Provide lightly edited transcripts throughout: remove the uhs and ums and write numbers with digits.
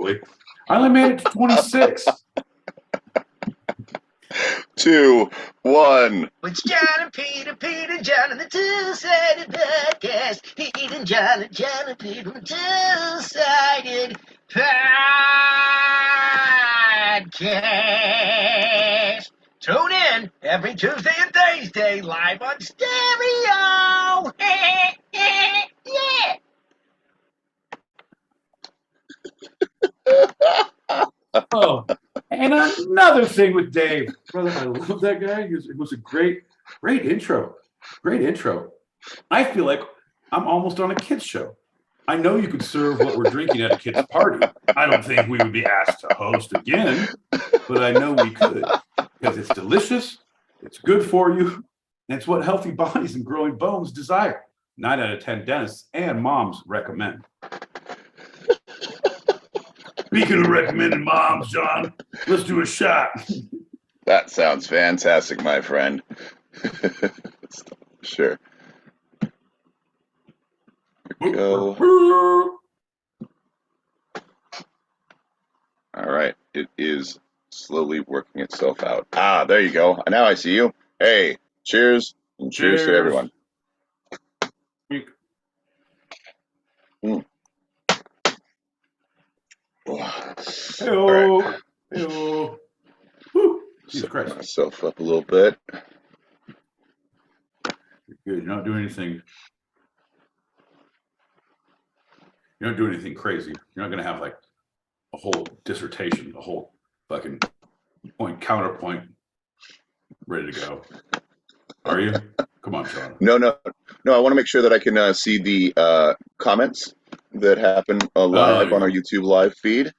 slowly. I only made it to 26. 2, 1. It's John and Peter, Peter, John, and the Two-Sided Podcast. Pete and John, and Peter, and the Two-Sided Podcast. Tune in every Tuesday and Thursday, live on stereo. Yeah. Oh, and another thing with Dave, brother, I love that guy. It was a great intro. Great intro. I feel like I'm almost on a kids show. I know you could serve what we're drinking at a kid's party. I don't think we would be asked to host again, but I know we could because it's delicious, it's good for you, and it's what healthy bodies and growing bones desire. 9 out of 10 dentists and moms recommend. Speaking of recommending moms, John, let's do a shot. That sounds fantastic, my friend. Sure. Here we go. All right. It is slowly working itself out. Ah, there you go. Now I see you. Hey, cheers. And cheers to everyone. Mm. Hey-o. Right. Hey-o. Set myself up a little bit. Good. You're not doing anything. You're not doing anything crazy. You're not going to have like a whole dissertation, a whole fucking counterpoint ready to go. Are you? Come on, Sean. No. I want to make sure that I can see the comments that happen live on our YouTube live feed,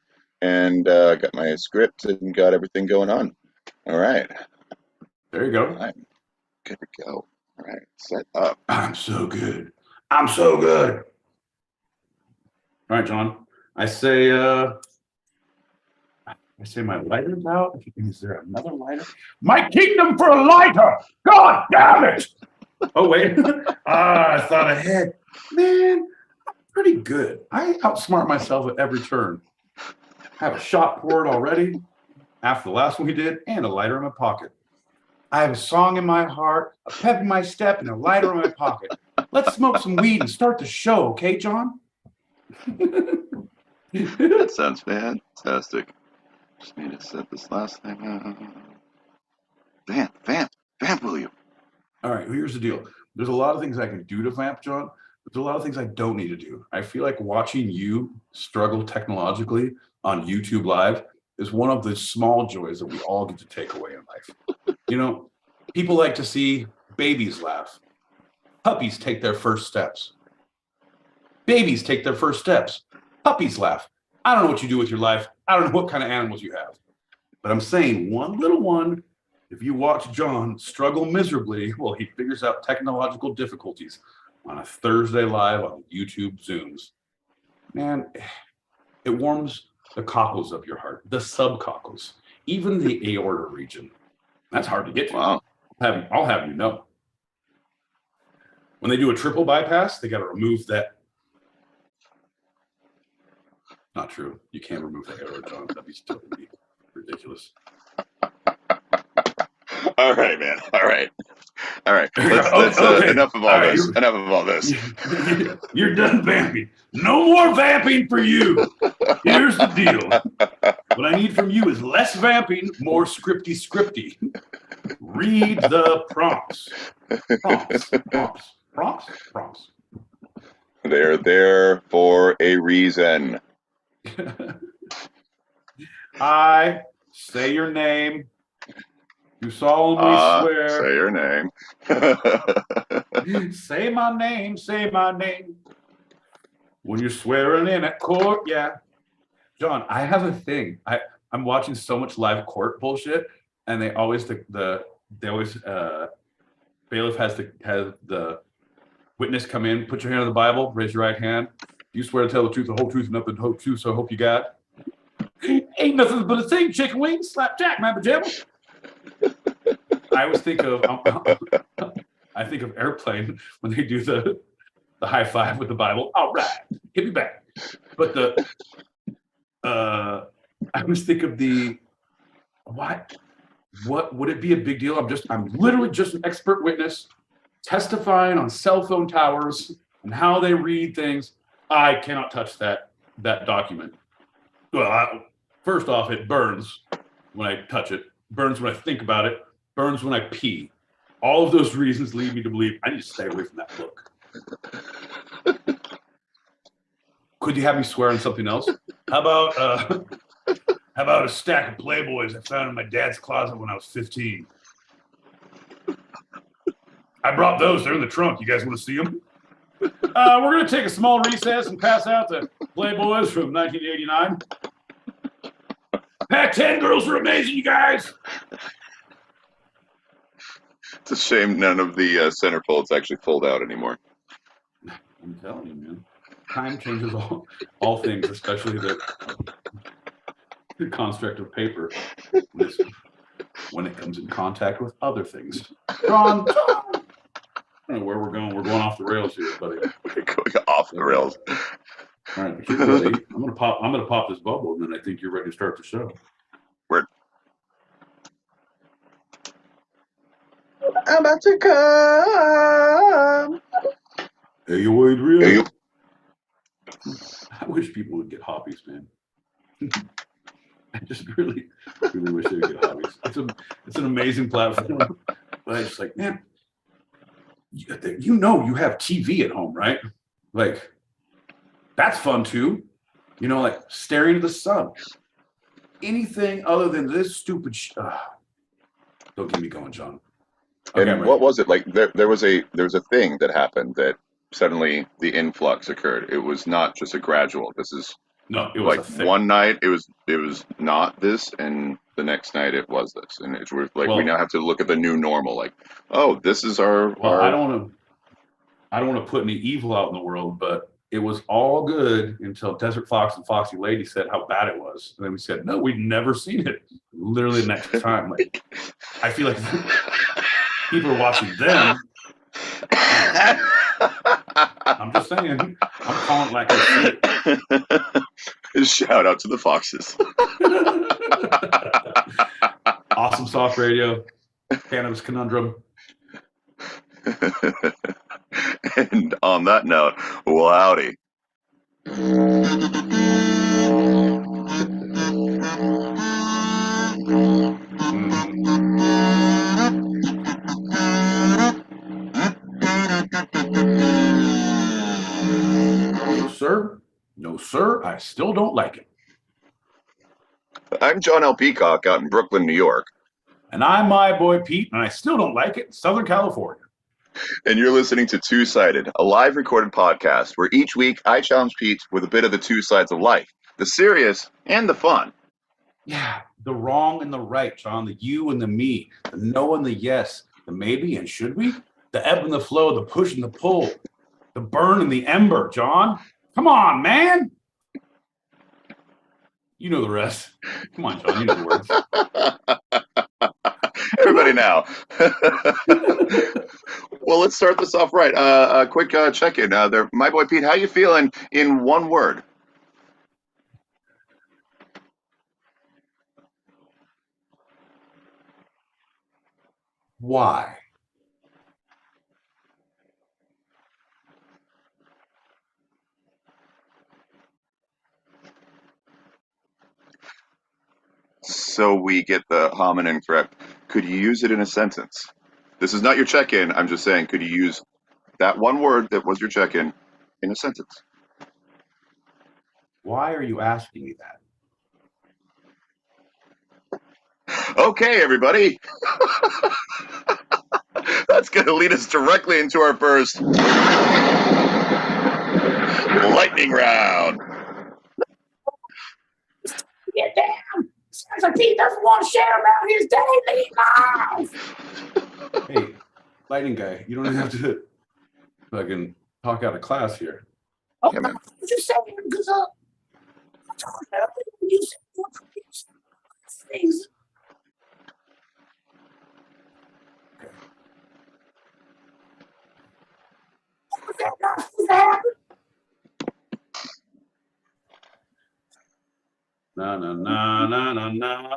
and got my script and got everything going on. All right. There you go. All right. Good to go. All right. Set up. I'm so good. I'm so good. All right, John. I say my lighter's out. Is there another lighter? My kingdom for a lighter! God damn it! Oh, wait. I thought ahead. Man, I'm pretty good. I outsmart myself at every turn. I have a shot poured already after the last one we did, and a lighter in my pocket. I have a song in my heart, a pep in my step, and a lighter in my pocket. Let's smoke some weed and start the show, okay, John? That sounds fantastic. Just need to set this last thing. Vamp, will you? All right, here's the deal. There's a lot of things I can do to vamp, John, but there's a lot of things I don't need to do. I feel like watching you struggle technologically on YouTube Live is one of the small joys that we all get to take away in life. You know, people like to see babies laugh. Puppies take their first steps. Babies take their first steps. Puppies laugh. I don't know what you do with your life. I don't know what kind of animals you have. But I'm saying one little one, if you watch John struggle miserably while he figures out technological difficulties on a Thursday live on YouTube Zooms, man, it warms the cockles of your heart, the subcockles, even the aorta region. That's hard to get to. Wow. I'll have you know. When they do a triple bypass, they got to remove that. Not true. You can't remove the aorta, John. That'd be totally ridiculous. All right, man. All right. Let's okay. Enough of all this. Enough of all this. You're done vamping. No more vamping for you. Here's the deal. What I need from you is less vamping, more scripty. Read the prompts. Prompts. They're there for a reason. I say your name. You solemnly swear. Say your name. Say my name. When you're swearing in at court, yeah. John, I have a thing. I'm watching so much live court bullshit, and they always bailiff has the witness come in, put your hand on the Bible, raise your right hand. You swear to tell the truth, the whole truth, and nothing but the whole truth, so I hope you got. Ain't nothing but a thing, chicken wings, slapjack, my pajama. I always think of Airplane when they do the high five with the Bible. All right, hit me back. But I always think of the what would it be a big deal? I'm literally just an expert witness testifying on cell phone towers and how they read things. I cannot touch that document. Well, first off, it burns when I touch it, burns when I think about it, burns when I pee. All of those reasons lead me to believe I need to stay away from that book. Could you have me swear on something else? How about a stack of Playboys I found in my dad's closet when I was 15? I brought those. They're in the trunk. You guys want to see them? We're going to take a small recess and pass out the Playboys from 1989. Pac-10 girls are amazing, you guys. It's a shame none of the centerfolds actually fold out anymore. I'm telling you, man. Time changes all things, especially the construct of paper when it comes in contact with other things. John, I don't know where we're going. We're going off the rails here, buddy. We're going off the rails. All right, but you're ready. I'm gonna pop this bubble, and then I think you're ready to start the show. Word. I'm about to come. Hey, you Adrian. Hey, you. I wish people would get hobbies, man. I just really wish they would get hobbies. It's an amazing platform, but I just like, man, you have TV at home, right? Like, that's fun too. Like staring at the sun. Anything other than this stupid don't get me going, John. Okay, And what was it like? There was a thing that happened that suddenly the influx occurred. It was not just a gradual. This is no, it was like a thing. one night it was not this, and the next night it was this, and it's like we now have to look at the new normal. Like, oh, this is our. Well, I don't want to put any evil out in the world, but it was all good until Desert Fox and Foxy Lady said how bad it was, and then we said no, we'd never seen it. Literally the next time, like I feel like people are watching them. I'm just saying. I'm calling it like I see it. Shout out to the Foxes. Awesome soft radio, Cannabis Conundrum. And on that note, well, howdy. No, sir, I still don't like it. I'm John L. Peacock out in Brooklyn, New York. And I'm my boy Pete, and I still don't like it in Southern California. And you're listening to Two Sided, a live recorded podcast where each week I challenge Pete with a bit of the two sides of life, the serious and the fun. Yeah, the wrong and the right, John, the you and the me, the no and the yes, the maybe and should we, the ebb and the flow, the push and the pull, the burn and the ember, John. Come on, man. You know the rest. Come on, John, you know the words. Everybody now. Well, let's start this off right. A quick check-in. There, my boy Pete, how you feeling in one word? Why? So we get the homonym correct. Could you use it in a sentence? This is not your check-in. I'm just saying, could you use that one word that was your check-in in a sentence? Why are you asking me that? Okay, everybody. That's going to lead us directly into our first lightning round. Get down! Sounds like Pete doesn't want to share about his daily life. Hey, lightning guy, you don't even have to fucking talk out of class here. Oh, Yeah, man. I'm just saying, because I'm talking about you said you were things. Was that not supposed to happen? Na na na na na na.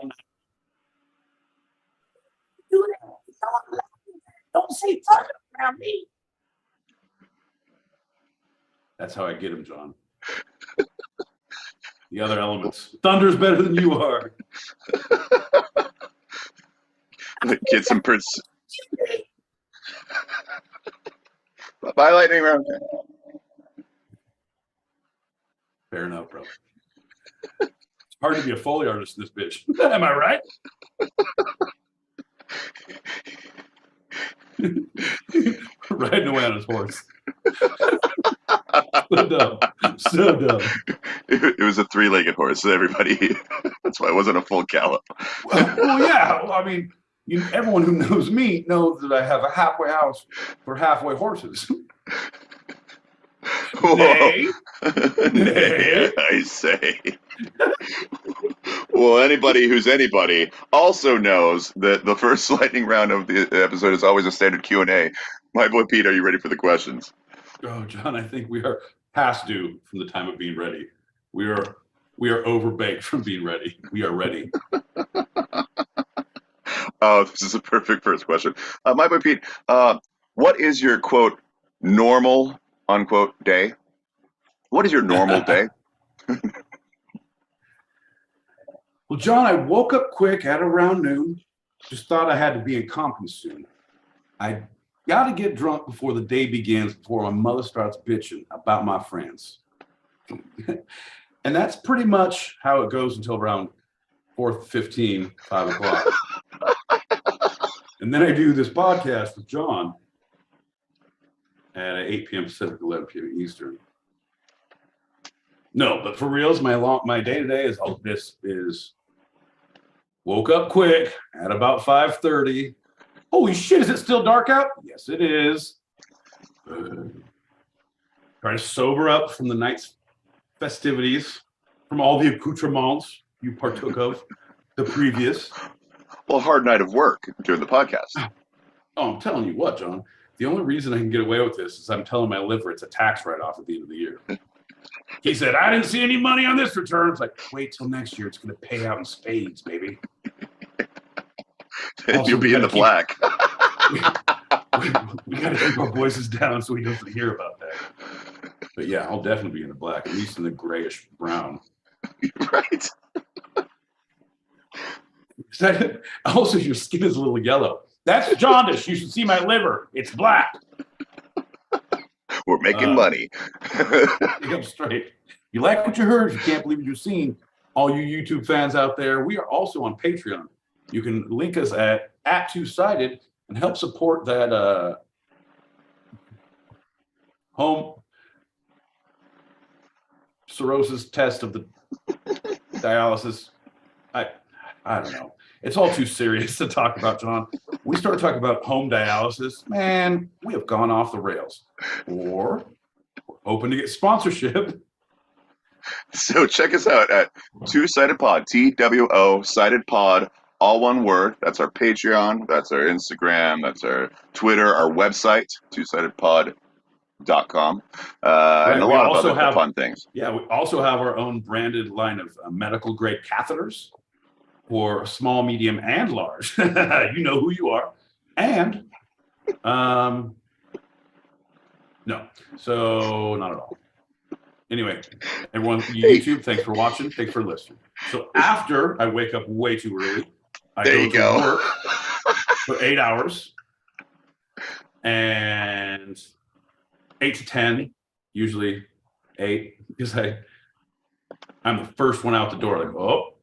Don't say thunder around me. That's how I get him, John. The other elements. Thunder's better than you are. Get some Bye, lightning round. Fair enough, bro. It's hard to be a Foley artist in this bitch. Am I right? Riding away on his horse. So dumb. So dumb. It was a three-legged horse, everybody. That's why it wasn't a full gallop. Well, yeah. Well, I mean, everyone who knows me knows that I have a halfway house for halfway horses. Nay. Nay. I say. Well, anybody who's anybody also knows that the first lightning round of the episode is always a standard Q&A. My boy Pete, are you ready for the questions? Oh, John, I think we are past due from the time of being ready. We are overbaked from being ready. We are ready. Oh, this is a perfect first question. My boy Pete, what is your, quote, normal, unquote, day? What is your normal day? Well, John, I woke up quick at around noon. Just thought I had to be in Compton soon. I got to get drunk before the day begins, before my mother starts bitching about my friends. And that's pretty much how it goes until around 4:15, 5 o'clock. And then I do this podcast with John at 8 p.m. Pacific, 11 p.m. Eastern. No, but for reals, my day to day is woke up quick at about 5:30. Holy shit, is it still dark out? Yes, it is. Try to sober up from the night's festivities, from all the accoutrements you partook of the previous. Well, hard night of work doing the podcast. Oh, I'm telling you what, John. The only reason I can get away with this is I'm telling my liver it's a tax write-off at the end of the year. He said, I didn't see any money on this return. It's like, wait till next year. It's going to pay out in spades, baby. Also, you'll be in the black. We got to keep our voices down so he doesn't hear about that. But yeah, I'll definitely be in the black, at least in the grayish brown. Right. Also, your skin is a little yellow. That's jaundice. You should see my liver. It's black. We're making money. Up straight. You like what you heard? You can't believe what you've seen. All you YouTube fans out there, we are also on Patreon. You can link us at @2sided and help support that home cirrhosis test of the dialysis. I don't know. It's all too serious to talk about, John. We start talking about home dialysis, man, we have gone off the rails. Or we're hoping to get sponsorship. So check us out at 2sided pod, TWO sided pod, all one word. That's our Patreon, that's our Instagram, that's our Twitter, our website, 2sidedpod.com, and a lot of other fun things. Yeah, we also have our own branded line of medical grade catheters for small, medium, and large. You know who you are. And no, so not at all. Anyway, everyone, YouTube, thanks for watching. Thanks for listening. So after I wake up way too early, I go to work for 8 hours, and 8 to 10, usually 8, because I'm the first one out the door. Like, oh,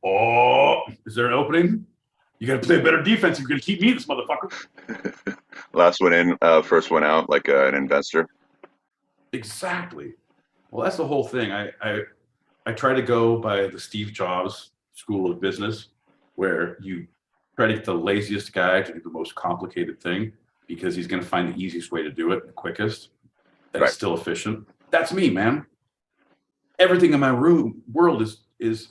is there an opening? You got to play better defense. You're going to keep me, this motherfucker. Last one in, first one out, like an investor. Exactly. Well, that's the whole thing. I try to go by the Steve Jobs School of Business, where you try to get the laziest guy to do the most complicated thing because he's going to find the easiest way to do it, the quickest, that's still efficient. That's me, man. Everything in my world is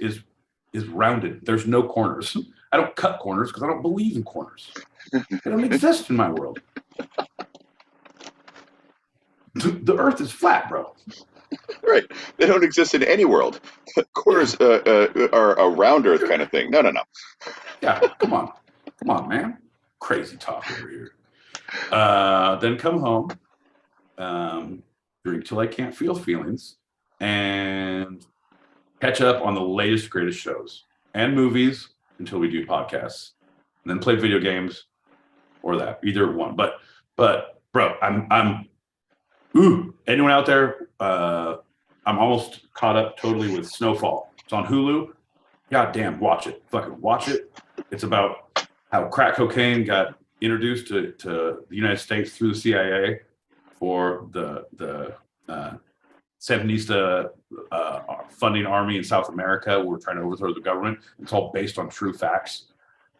rounded. There's no corners. I don't cut corners because I don't believe in corners. They don't exist in my world. The earth is flat, bro. Right. They don't exist in any world. Quarters are a round Earth kind of thing. No. Yeah, come on, man. Crazy talk over here. Then come home, drink till I can't feel feelings, and catch up on the latest, greatest shows and movies until we do podcasts, and then play video games or that, either one. But bro, I'm anyone out there? I'm almost caught up totally with Snowfall. It's on Hulu. God damn, watch it. Fucking watch it. It's about how crack cocaine got introduced to the United States through the CIA for the Sandinista funding army in South America. We're trying to overthrow the government. It's all based on true facts.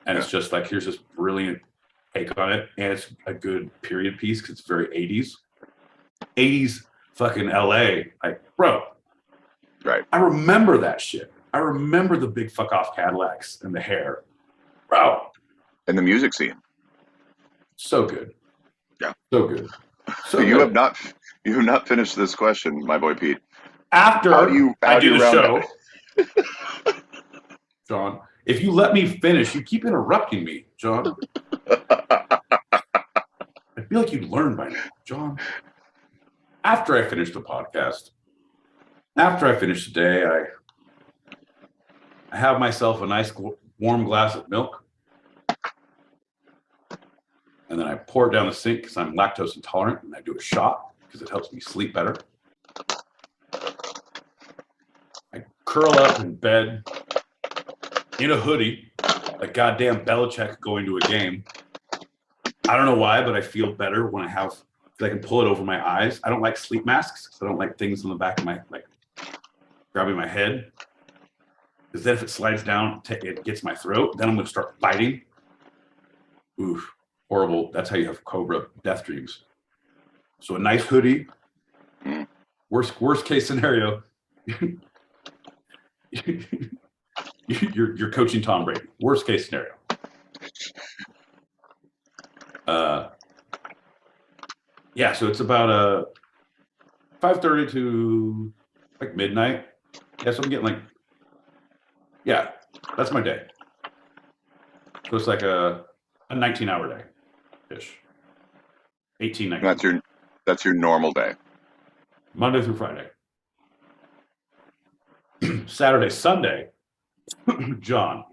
And it's just like, here's this brilliant take on it. And it's a good period piece because it's very 80s. 80s fucking LA. Like, bro. Right. I remember that shit. I remember the big fuck off Cadillacs and the hair. Bro. And the music scene. So good. Yeah. So good. So you have not finished this question, my boy Pete. After I do the show, John, if you let me finish, you keep interrupting me, John. I feel like you'd learn by now, John. After I finish the podcast, after I finish the day, I have myself a nice warm glass of milk. And then I pour it down the sink because I'm lactose intolerant, and I do a shot because it helps me sleep better. I curl up in bed in a hoodie, like goddamn Belichick going to a game. I don't know why, but I feel better when I can pull it over my eyes. I don't like sleep masks because I don't like things on the back of my, like, grabbing my head. Because then if it slides down, it gets my throat. Then I'm going to start biting. Oof. Horrible. That's how you have cobra death dreams. So a nice hoodie. Worst case scenario. You're coaching Tom Brady. Worst case scenario. Yeah. So it's about 5:30 to like midnight. Yeah. So I'm getting that's my day. So it's like a 19-hour day. Ish. 18, 19. That's your normal day. Monday through Friday. Saturday, Sunday, John,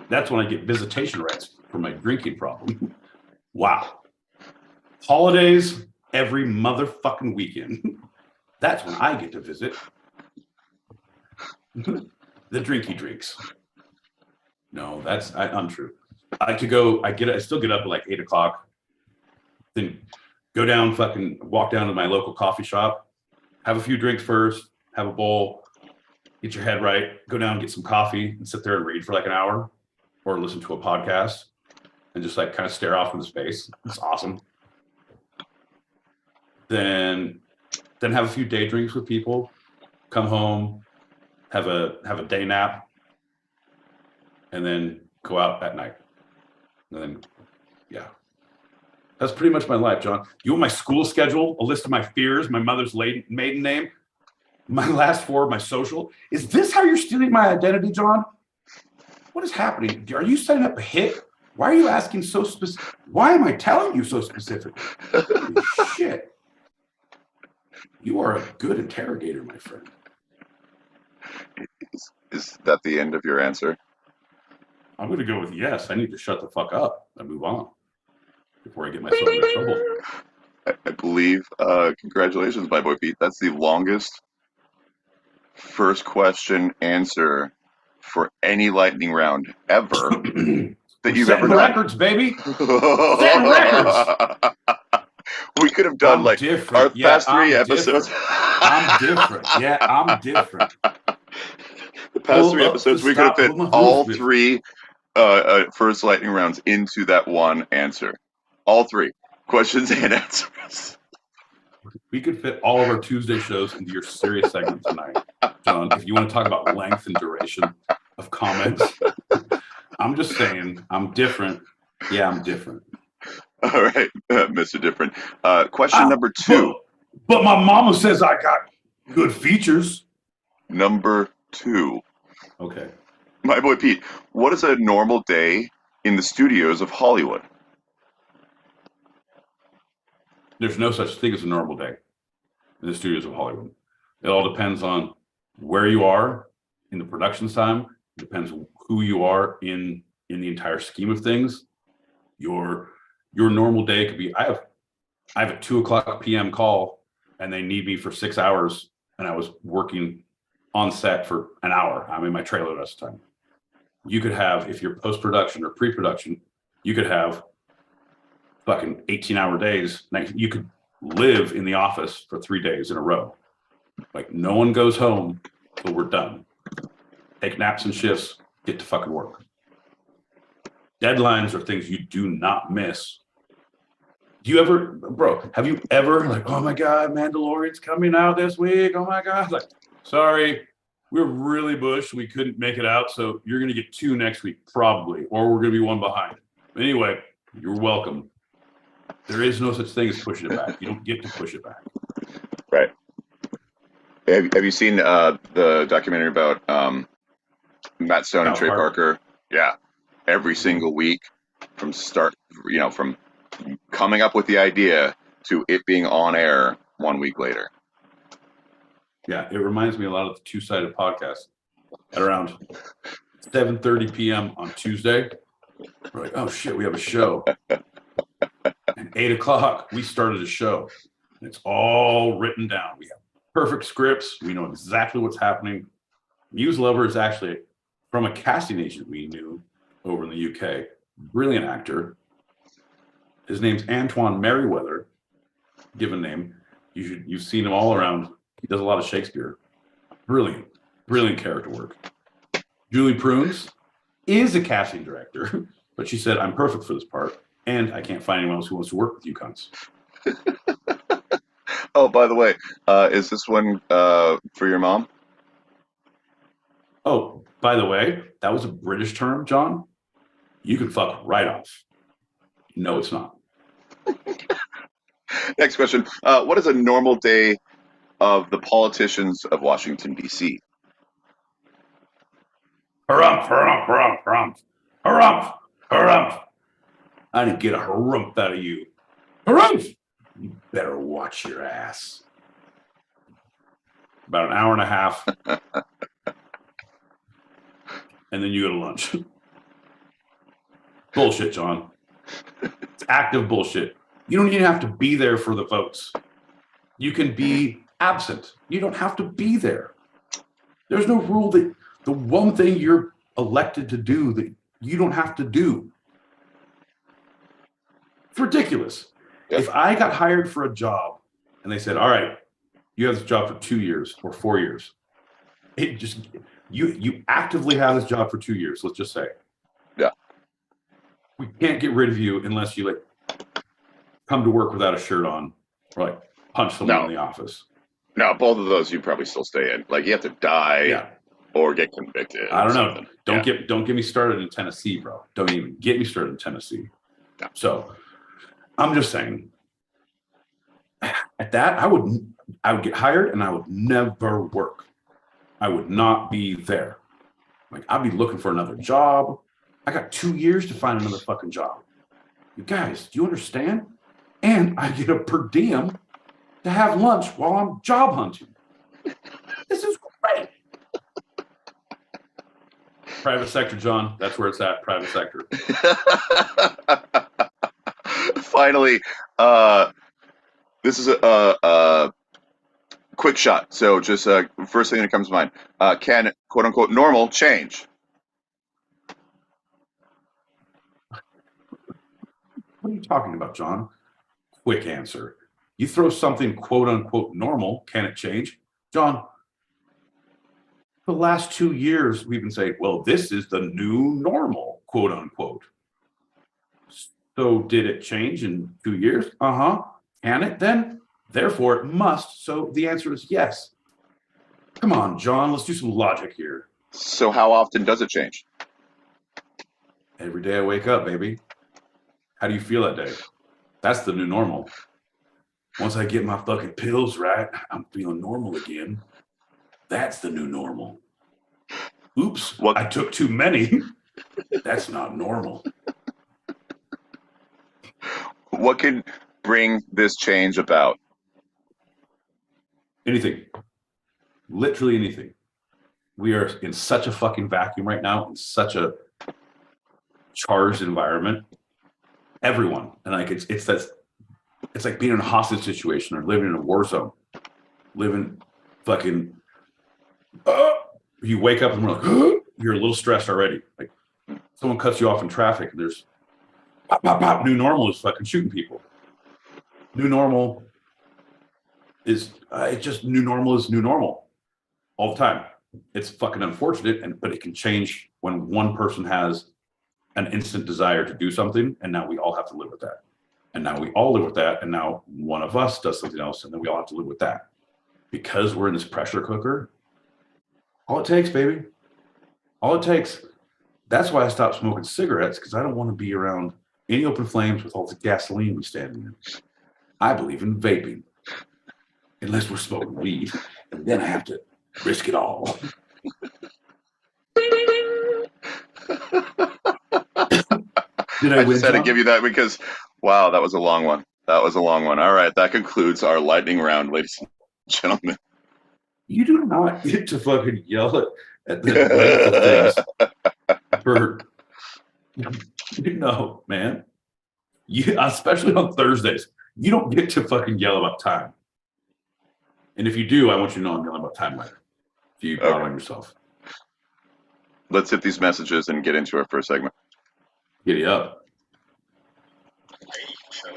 that's when I get visitation rights for my drinking problem. Wow. Holidays every motherfucking weekend. That's when I get to visit the drinky drinks. No, that's untrue. I still get up at like 8 o'clock. Then go down, walk down to my local coffee shop, have a few drinks first, have a bowl, get your head right, go down and get some coffee and sit there and read for like an hour or listen to a podcast and just like kind of stare off into space. It's awesome. Then have a few day drinks with people, come home, have a day nap, and then go out at night. And then, yeah. That's pretty much my life, John. You want my school schedule, a list of my fears, my mother's maiden name, my last four of my social? Is this how you're stealing my identity, John? What is happening? Are you setting up a hit? Why are you asking so specific? Why am I telling you so specific? Holy shit. You are a good interrogator, my friend. Is that the end of your answer? I'm going to go with yes. I need to shut the fuck up and move on before I get myself into trouble. I believe, congratulations, my boy Pete. That's the longest first question answer for any lightning round ever that you've ever done. Records, baby. Setting records. We could have done our past 3 episodes. I'm different. Yeah, I'm different. The past 3 episodes, we could have fit all 3 first lightning rounds into that one answer. All 3 questions and answers. We could fit all of our Tuesday shows into your serious segment tonight, John. If you want to talk about length and duration of comments, I'm just saying I'm different. Yeah, I'm different. All right, Mr. Different. Question number 2. But my mama says I got Good features. Number 2. Okay. My boy Pete, what is a normal day in the studios of Hollywood? There's no such thing as a normal day in the studios of Hollywood. It all depends on where you are in the production time. It depends who you are in the entire scheme of things. Your normal day could be, I have a 2:00 p.m. call and they need me for 6 hours and I was working on set for an hour. I'm in my trailer the rest of the time. You could have, if you're post-production or pre-production, you could have fucking 18-hour days. You could live in the office for 3 days in a row. Like, no one goes home till we're done. Take naps and shifts, get to fucking work. Deadlines are things you do not miss. Do you ever, bro, have you ever like, oh my God, Mandalorian's coming out this week. Oh my God. Like, sorry, we're really bushed. We couldn't make it out. So you're going to get 2 next week, probably, or we're going to be 1 behind. But anyway, you're welcome. There is no such thing as pushing it back. You don't get to push it back. Right. Have you seen the documentary about Matt Stone and Trey Parker? Yeah. Every single week from start, from coming up with the idea to it being on air 1 week later. Yeah, it reminds me a lot of the Two-Sided Podcast. At around 7:30 p.m. on Tuesday, we're like, oh shit, we have a show. And 8 o'clock, we started a show. And it's all written down. We have perfect scripts. We know exactly what's happening. Muse Lover is actually from a casting agent we knew over in the UK. Brilliant actor. His name's Antoine Merriweather, given name. You've seen him all around. He does a lot of Shakespeare. Brilliant character work. Julie Prunes is a casting director, but she said, I'm perfect for this part, and I can't find anyone else who wants to work with you cunts. Oh, by the way, is this one for your mom? Oh, by the way, that was a British term, John. You can fuck right off. No, it's not. Next question. What is a normal day of the politicians of Washington, D.C.? Harumph, harumph, harumph, harumph. Harumph, harumph. I didn't get a harumph out of you. Harumph! You better watch your ass. About an hour and a half. And then you go to lunch. Bullshit, John. It's active bullshit. You don't even have to be there for the votes. You can be absent. You don't have to be there. There's no rule that the one thing you're elected to do that you don't have to do. It's ridiculous. If I got hired for a job and they said, all right, you have this job for 2 years or 4 years, it just, you actively have this job for 2 years, let's just say. Yeah. We can't get rid of you unless you like come to work without a shirt on or like punch someone in the office. No, both of those you probably still stay in. Like you have to die or get convicted. I don't know. Don't get me started in Tennessee, bro. Don't even get me started in Tennessee. No. So I'm just saying at that, I would get hired and I would never work. I would not be there. Like I'd be looking for another job. I got 2 years to find another fucking job. You guys, do you understand? And I get a per diem to have lunch while I'm job hunting. This is great. Private sector, John. That's where it's at. Private sector. Finally, this is a quick shot. So just first thing that comes to mind. Can quote unquote normal change? What are you talking about, John? Quick answer. You throw something quote unquote normal, can it change? John, the last 2 years we've been saying, well, this is the new normal, quote unquote. So did it change in 2 years? Uh-huh. Can it then? Therefore it must. So the answer is yes. Come on, John, let's do some logic here. So how often does it change? Every day I wake up, baby. How do you feel that day? That's the new normal. Once I get my fucking pills right, I'm feeling normal again. That's the new normal. Oops, I took too many. That's not normal. What could bring this change about? Anything. Literally anything. We are in such a fucking vacuum right now, in such a charged environment. Everyone. And like it's like being in a hostage situation or living in a war zone. Living fucking you wake up and we're like, you're a little stressed already. Like someone cuts you off in traffic and there's pop, pop, pop. New normal is fucking shooting people. New normal is new normal is new normal all the time. It's fucking unfortunate, but it can change when one person has an instant desire to do something, and now we all have to live with that. And now we all live with that, and now one of us does something else, and then we all have to live with that. Because we're in this pressure cooker, all it takes, baby. All it takes. That's why I stopped smoking cigarettes, because I don't want to be around any open flames with all the gasoline we stand in. I believe in vaping. Unless we're smoking weed, and then I have to risk it all. I just had to give you that because, wow, that was a long one. That was a long one. All right, that concludes our lightning round, ladies and gentlemen. You do not get to fucking yell at the length of things for, no, man. Especially on Thursdays, you don't get to fucking yell about time. And if you do, I want you to know I'm yelling about time later. If you brought on yourself. Let's hit these messages and get into our first segment. Giddy up.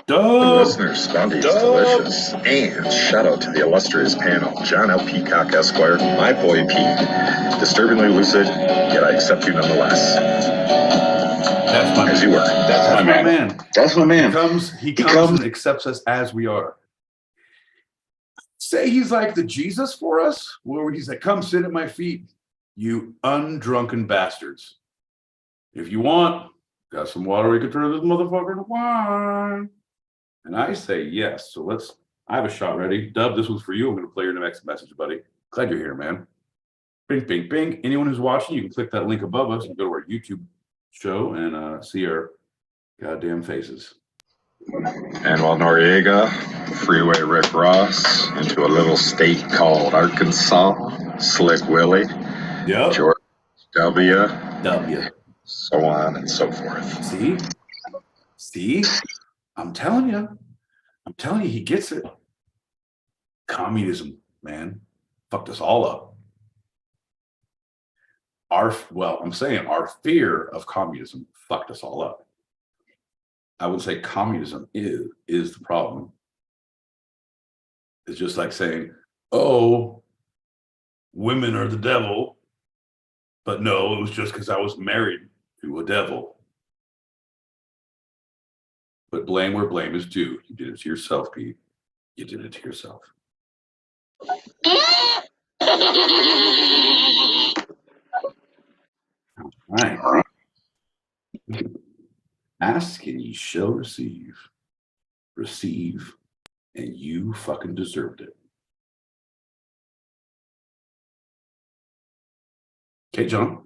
Listeners, Spondy's delicious. And shout out to the illustrious panel, John L. Peacock Esquire, my boy Pete. Disturbingly lucid, yet I accept you nonetheless. That's my as man. You were. That's my man. That's my man. He comes and accepts us as we are. Say he's like the Jesus for us, where he's like, come sit at my feet, you undrunken bastards. If you want, got some water, we could turn this motherfucker into wine. And I say yes. So I have a shot ready. Dub, this one's for you. I'm going to play your next message, buddy. Glad you're here, man. Bing, bing, bing. Anyone who's watching, you can click that link above us and go to our YouTube show and see our goddamn faces. Manuel Noriega, Freeway Rick Ross, into a little state called Arkansas, Slick Willie, George W, so on and so forth. See, I'm telling you, he gets it. Communism, man, fucked us all up. Our fear of communism fucked us all up. I would say communism is the problem. It's just like saying, oh, women are the devil. But no, it was just because I was married to a devil. But blame where blame is due. You did it to yourself, Pete. You did it to yourself. All right. Ask and ye shall receive. Receive, and you fucking deserved it. Okay, John.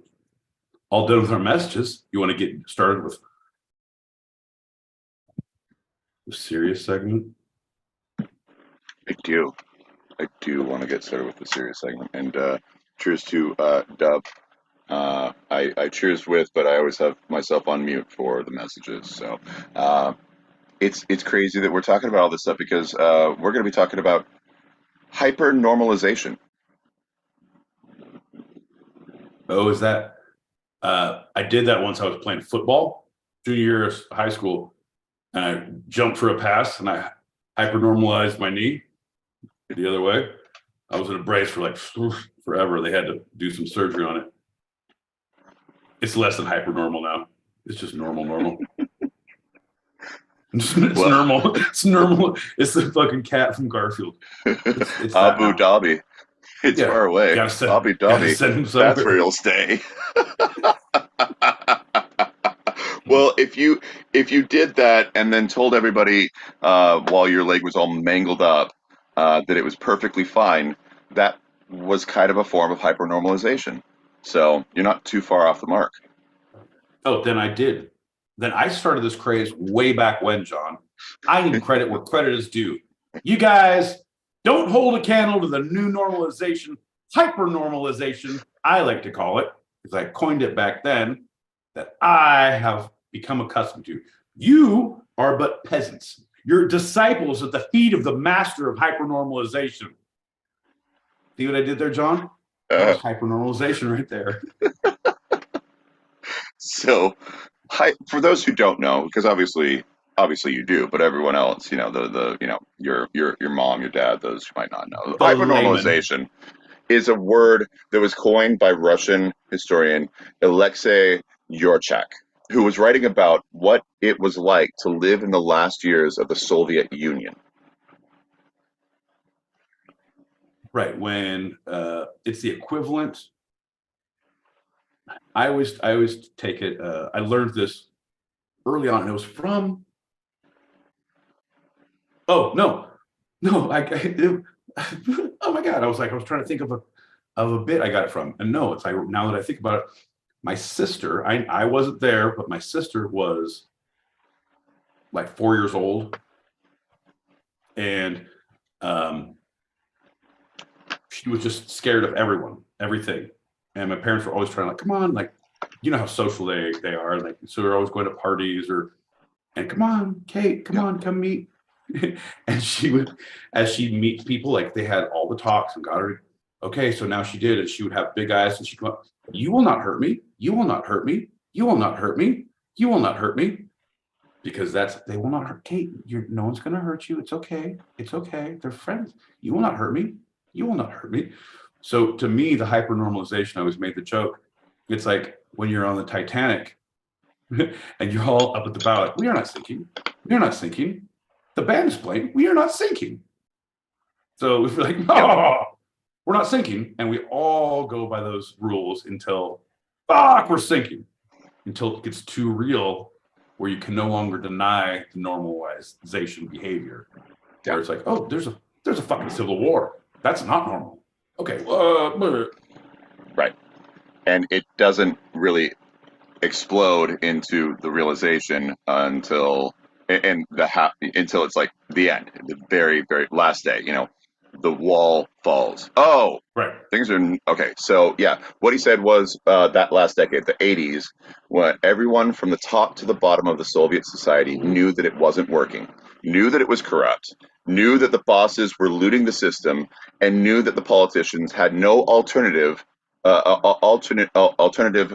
All done with our messages. You want to get started with the serious segment? I do want to get started with the serious segment. And cheers to Dub. I cheers with, but I always have myself on mute for the messages. So it's crazy that we're talking about all this stuff because we're going to be talking about HyperNormalization. Oh, is that? I did that once. I was playing football, junior year of high school, and I jumped for a pass and I hypernormalized my knee the other way. I was in a brace for like forever. They had to do some surgery on it. It's less than hypernormal now. It's just normal. It's normal. It's normal. It's the fucking cat from Garfield. It's Abu Dhabi. It's far away. Abu Dhabi. That's where you'll stay. Well, if you did that and then told everybody while your leg was all mangled up that it was perfectly fine, that was kind of a form of hypernormalization. So you're not too far off the mark. Oh, then I did. Then I started this craze way back when, John. I need credit where credit is due. You guys don't hold a candle to the new normalization, hypernormalization, I like to call it, because I coined it back then, that I have become accustomed to. You are but peasants. You're disciples at the feet of the master of hypernormalization. See what I did there, John? That was hypernormalization right there. So, for those who don't know, because obviously you do, but everyone else, your mom, your dad, those who might not know, hypernormalization is a word that was coined by Russian historian Alexei Yurchak, who was writing about what it was like to live in the last years of the Soviet Union. Right, when it's the equivalent. I always take it. I learned this early on, and it was from. Oh no, oh my God! I was trying to think of a bit I got it from, and no, it's like now that I think about it, my sister. I wasn't there, but my sister was like 4 years old, and she was just scared of everything. And my parents were always trying, like, come on, like, you know how social they are, like, so they're always going to parties and come on, Kate, come on, come meet. And she would, as she'd meet people, like they had all the talks and got her. Okay, so now she did, and she would have big eyes, and she'd come up, you will not hurt me, you will not hurt me, you will not hurt me, you will not hurt me. Because they will not hurt Kate. No one's gonna hurt you. It's okay. It's okay. They're friends. You will not hurt me. You will not hurt me. So to me, the hypernormalization, I always made the joke. It's like when you're on the Titanic and you're all up at the bow, like, we are not sinking. We are not sinking. The band is playing. We are not sinking. So we're like, oh, we're not sinking. And we all go by those rules until, we're sinking. Until it gets too real, where you can no longer deny the normalization behavior. Where it's like, oh, there's a fucking civil war. That's not normal. Okay, right. And it doesn't really explode into the realization until it's like the end, the very, very last day. The wall falls. Oh, right. Things are okay. So yeah, what he said was that last decade, the 80s, when everyone from the top to the bottom of the Soviet society knew that it wasn't working, knew that it was corrupt, knew that the bosses were looting the system, and knew that the politicians had no alternative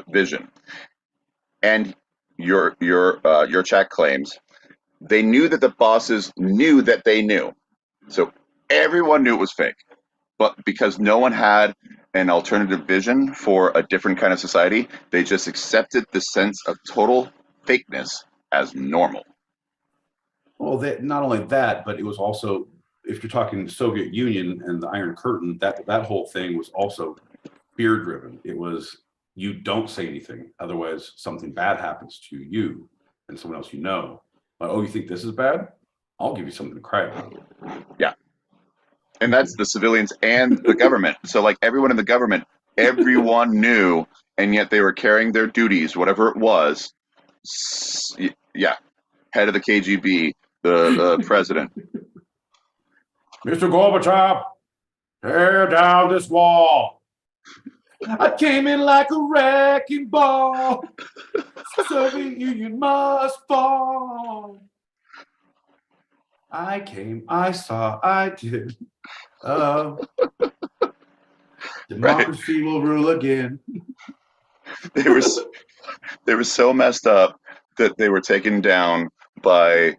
vision. And your chat claims they knew that the bosses knew that they knew. So everyone knew it was fake. But because no one had an alternative vision for a different kind of society, they just accepted the sense of total fakeness as normal. Well, not only that, but it was also, if you're talking the Soviet Union and the Iron Curtain, that whole thing was also fear-driven. It was, you don't say anything, otherwise something bad happens to you and someone else you know. Like, oh, you think this is bad? I'll give you something to cry about. Yeah. And that's the civilians and the government. So like everyone in the government, everyone knew, and yet they were carrying their duties, whatever it was. Yeah. Head of the KGB, the president. Mr. Gorbachev, tear down this wall. I came in like a wrecking ball. Soviet Union must fall. I came, I saw, I did. Democracy will rule again. They were so messed up that they were taken down by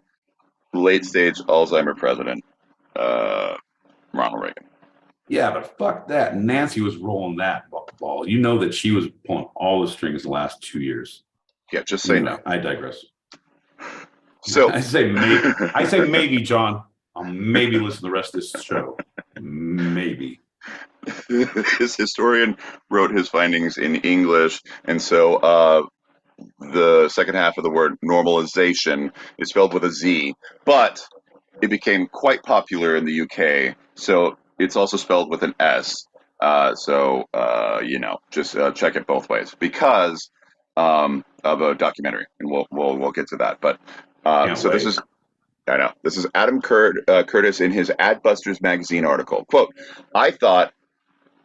late stage Alzheimer president Ronald Reagan. Yeah, but fuck that. Nancy was rolling that ball. You know that she was pulling all the strings the last 2 years. Yeah, just say no. I digress. So I say maybe, John. I'll maybe listen to the rest of this show. Maybe. His historian wrote his findings in English, and so the second half of the word normalization is spelled with a Z, but it became quite popular in the UK, so it's also spelled with an S. Just check it both ways because of a documentary, and we'll get to that. But Can't wait. This is Adam Curtis in his Adbusters magazine article. Quote: I thought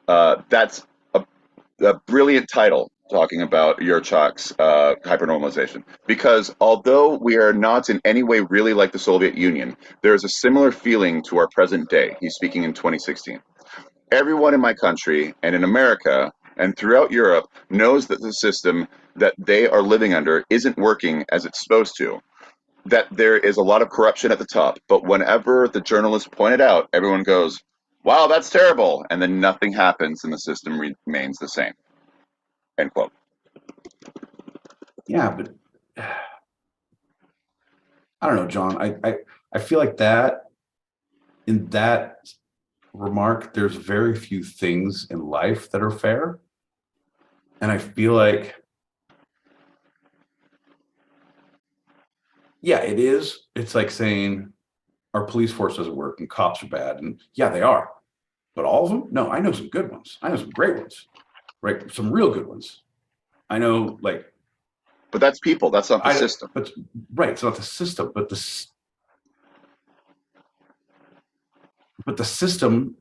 that's a brilliant title talking about Yurchak's hypernormalization, because although we are not in any way really like the Soviet Union, there is a similar feeling to our present day. He's speaking in 2016. Everyone in my country and in America and throughout Europe knows that the system that they are living under isn't working as it's supposed to, that there is a lot of corruption at the top, but whenever the journalists point it out, everyone goes, wow, that's terrible, and then nothing happens and the system remains the same. End quote. Yeah, but I don't know, John. I feel like that in that remark, there's very few things in life that are fair. And I feel like, yeah, it is. It's like saying our police force doesn't work and cops are bad. And yeah, they are. But all of them? No, I know some good ones. I know some great ones, right? Some real good ones. I know, like. But that's people. That's not the system. But right, it's not the system. But the system,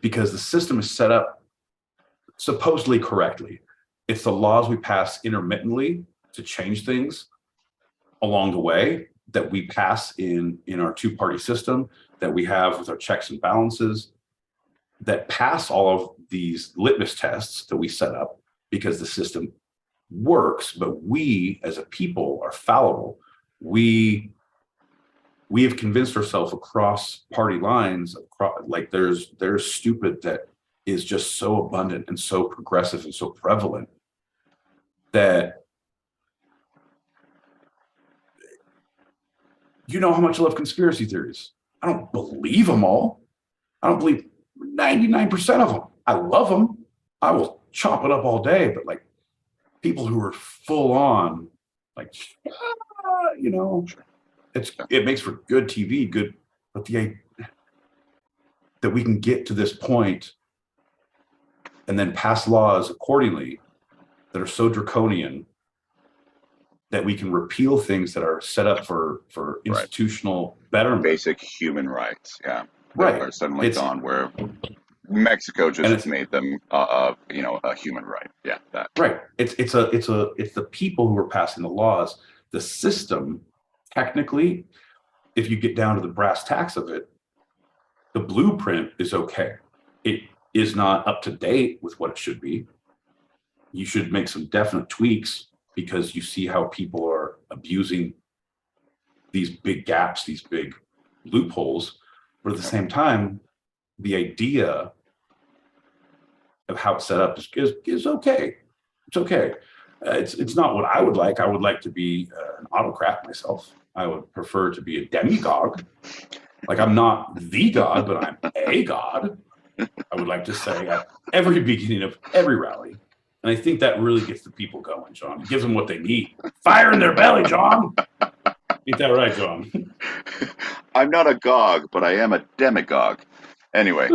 because the system is set up supposedly correctly. It's the laws we pass intermittently to change things along the way that we pass in our two-party system, that we have with our checks and balances, that pass all of these litmus tests that we set up because the system works, but we as a people are fallible. We have convinced ourselves across party lines, like there's stupid that is just so abundant and so progressive and so prevalent that, you know how much I love conspiracy theories. I don't believe them all. I don't believe 99% of them. I love them. I will chop it up all day, but like people who are full on, like, it makes for good TV, but that we can get to this point and then pass laws accordingly that are so draconian that we can repeal things that are set up for institutional betterment. Basic human rights, yeah. Right. Are suddenly gone, where Mexico just made them a human right. Yeah, that. Right. It's the people who are passing the laws. The system, technically, if you get down to the brass tacks of it, the blueprint is okay. It is not up to date with what it should be. You should make some definite tweaks because you see how people are abusing these big gaps, these big loopholes. But at the same time, the idea of how it's set up is okay. It's okay. It's not what I would like. I would like to be an autocrat myself. I would prefer to be a demagogue. Like, I'm not the god, but I'm a god. I would like to say at every beginning of every rally. And I think that really gets the people going, John. It gives them what they need. Fire in their belly, John. Ain't that right, John? I'm not a gog, but I am a demagogue. Anyway.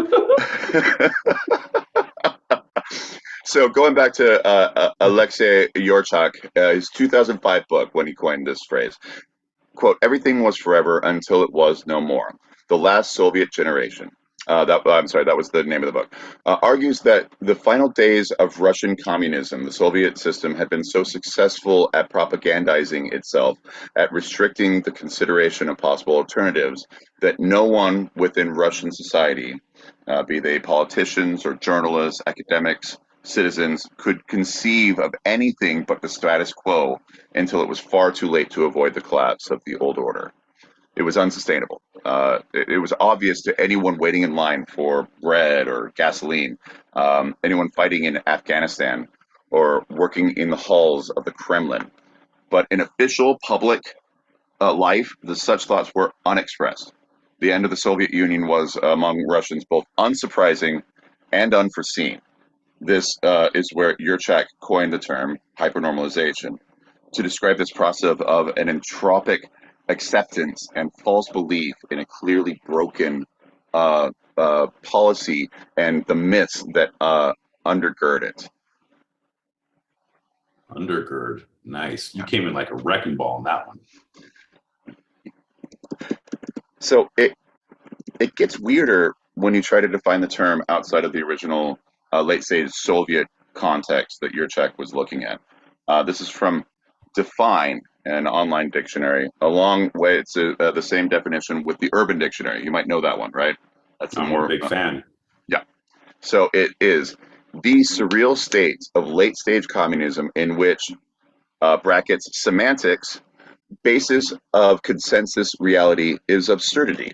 So going back to Alexei Yurchak, his 2005 book, when he coined this phrase, quote, everything was forever until it was no more. The Last Soviet Generation. That was the name of the book. Argues that the final days of Russian communism, the Soviet system, had been so successful at propagandizing itself, at restricting the consideration of possible alternatives, that no one within Russian society, be they politicians or journalists, academics, citizens, could conceive of anything but the status quo until it was far too late to avoid the collapse of the old order. It was unsustainable. It was obvious to anyone waiting in line for bread or gasoline, anyone fighting in Afghanistan, or working in the halls of the Kremlin. But in official public life, such thoughts were unexpressed. The end of the Soviet Union was, among Russians, both unsurprising and unforeseen. This is where Yurchak coined the term hypernormalization. to describe this process of an entropic acceptance and false belief in a clearly broken policy and the myths that undergird it. Undergird. Nice. You came in like a wrecking ball on that one. So it gets weirder when you try to define the term outside of the original late stage Soviet context that your check was looking at. This is from Define, an online dictionary. Along way, it's the same definition with the Urban Dictionary. You might know that one, right? That's I'm a big fan. Yeah. So it is the surreal state of late stage communism in which brackets semantics basis of consensus reality is absurdity.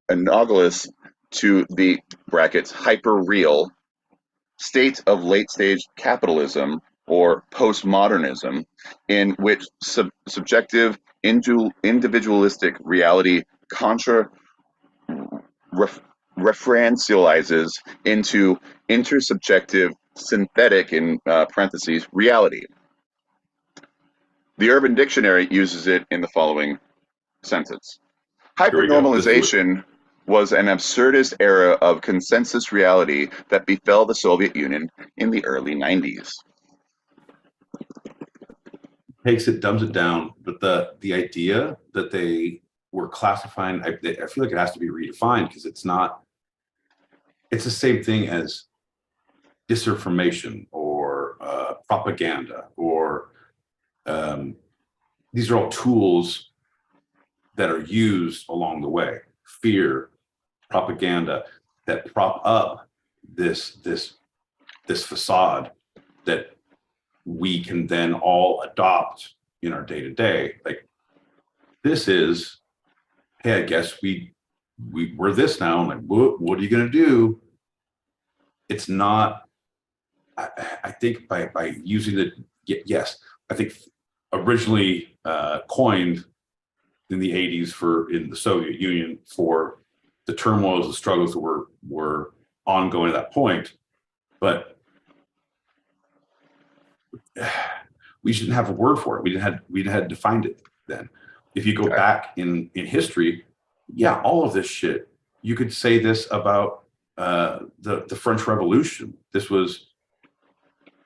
Analogous to the brackets hyper-real state of late-stage capitalism or postmodernism, in which subjective individualistic reality referentializes into intersubjective synthetic, in parentheses, reality. The Urban Dictionary uses it in the following sentence. HyperNormalization was an absurdist era of consensus reality that befell the Soviet Union in the early 90s. Takes it, dumbs it down, but the idea that they were classifying, I feel like it has to be redefined because it's not, it's the same thing as disinformation or propaganda, or these are all tools that are used along the way. Fear, propaganda, that prop up this facade that we can then all adopt in our day-to-day. Like, this is, hey, I guess we're this now. I'm like, what are you gonna do? It's not, I think by using the, yes, I think originally coined in the 80s in the Soviet Union for the turmoils, the struggles that were ongoing at that point, but we shouldn't have a word for it. We had defined it then. If you go back in history, yeah, all of this shit. You could say this about the French Revolution. This was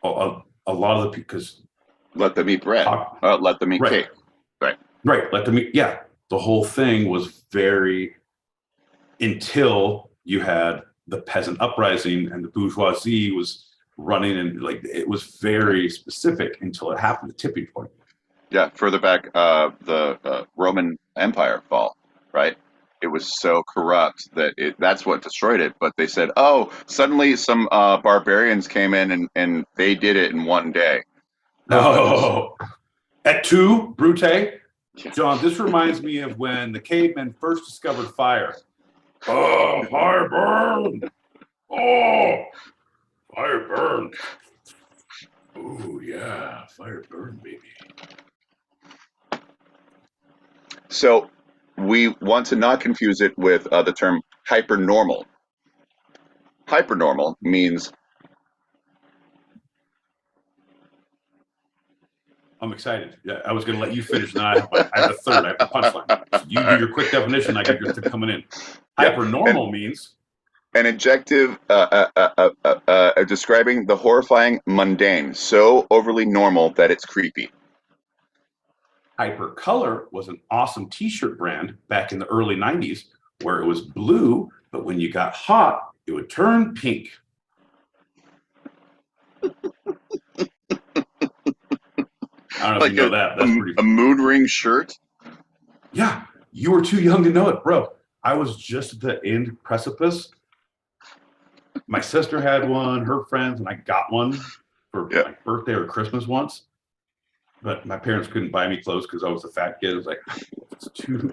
a lot of the, because let them eat bread, let them eat cake. Right. Let them eat. Yeah, the whole thing was very, until you had the peasant uprising and the bourgeoisie was running, and like it was very specific until it happened, the tipping point. Yeah, further back, the Roman Empire fall, right? It was so corrupt that that's what destroyed it. But they said, oh, suddenly some barbarians came in and they did it in one day. No, at two, Brute. Yeah. John, this reminds me of when the cavemen first discovered fire. Oh, fire burn! Oh, fire burn! Oh yeah, fire burn, baby. So we want to not confuse it with the term hypernormal. Hypernormal means... I'm excited. Yeah, I was going to let you finish, and I have a third. I have a punchline. So you do your quick definition. I get your tip coming in. Hypernormal means an adjective describing the horrifying mundane, so overly normal that it's creepy. Hypercolor was an awesome T-shirt brand back in the early 90s where it was blue, but when you got hot, it would turn pink. I don't know if you know that. That's pretty. A mood ring shirt? Yeah, you were too young to know it, bro. I was just at the end precipice. My sister had one, her friends, and I got one for my birthday or Christmas once. But my parents couldn't buy me clothes because I was a fat kid. It was like, it's too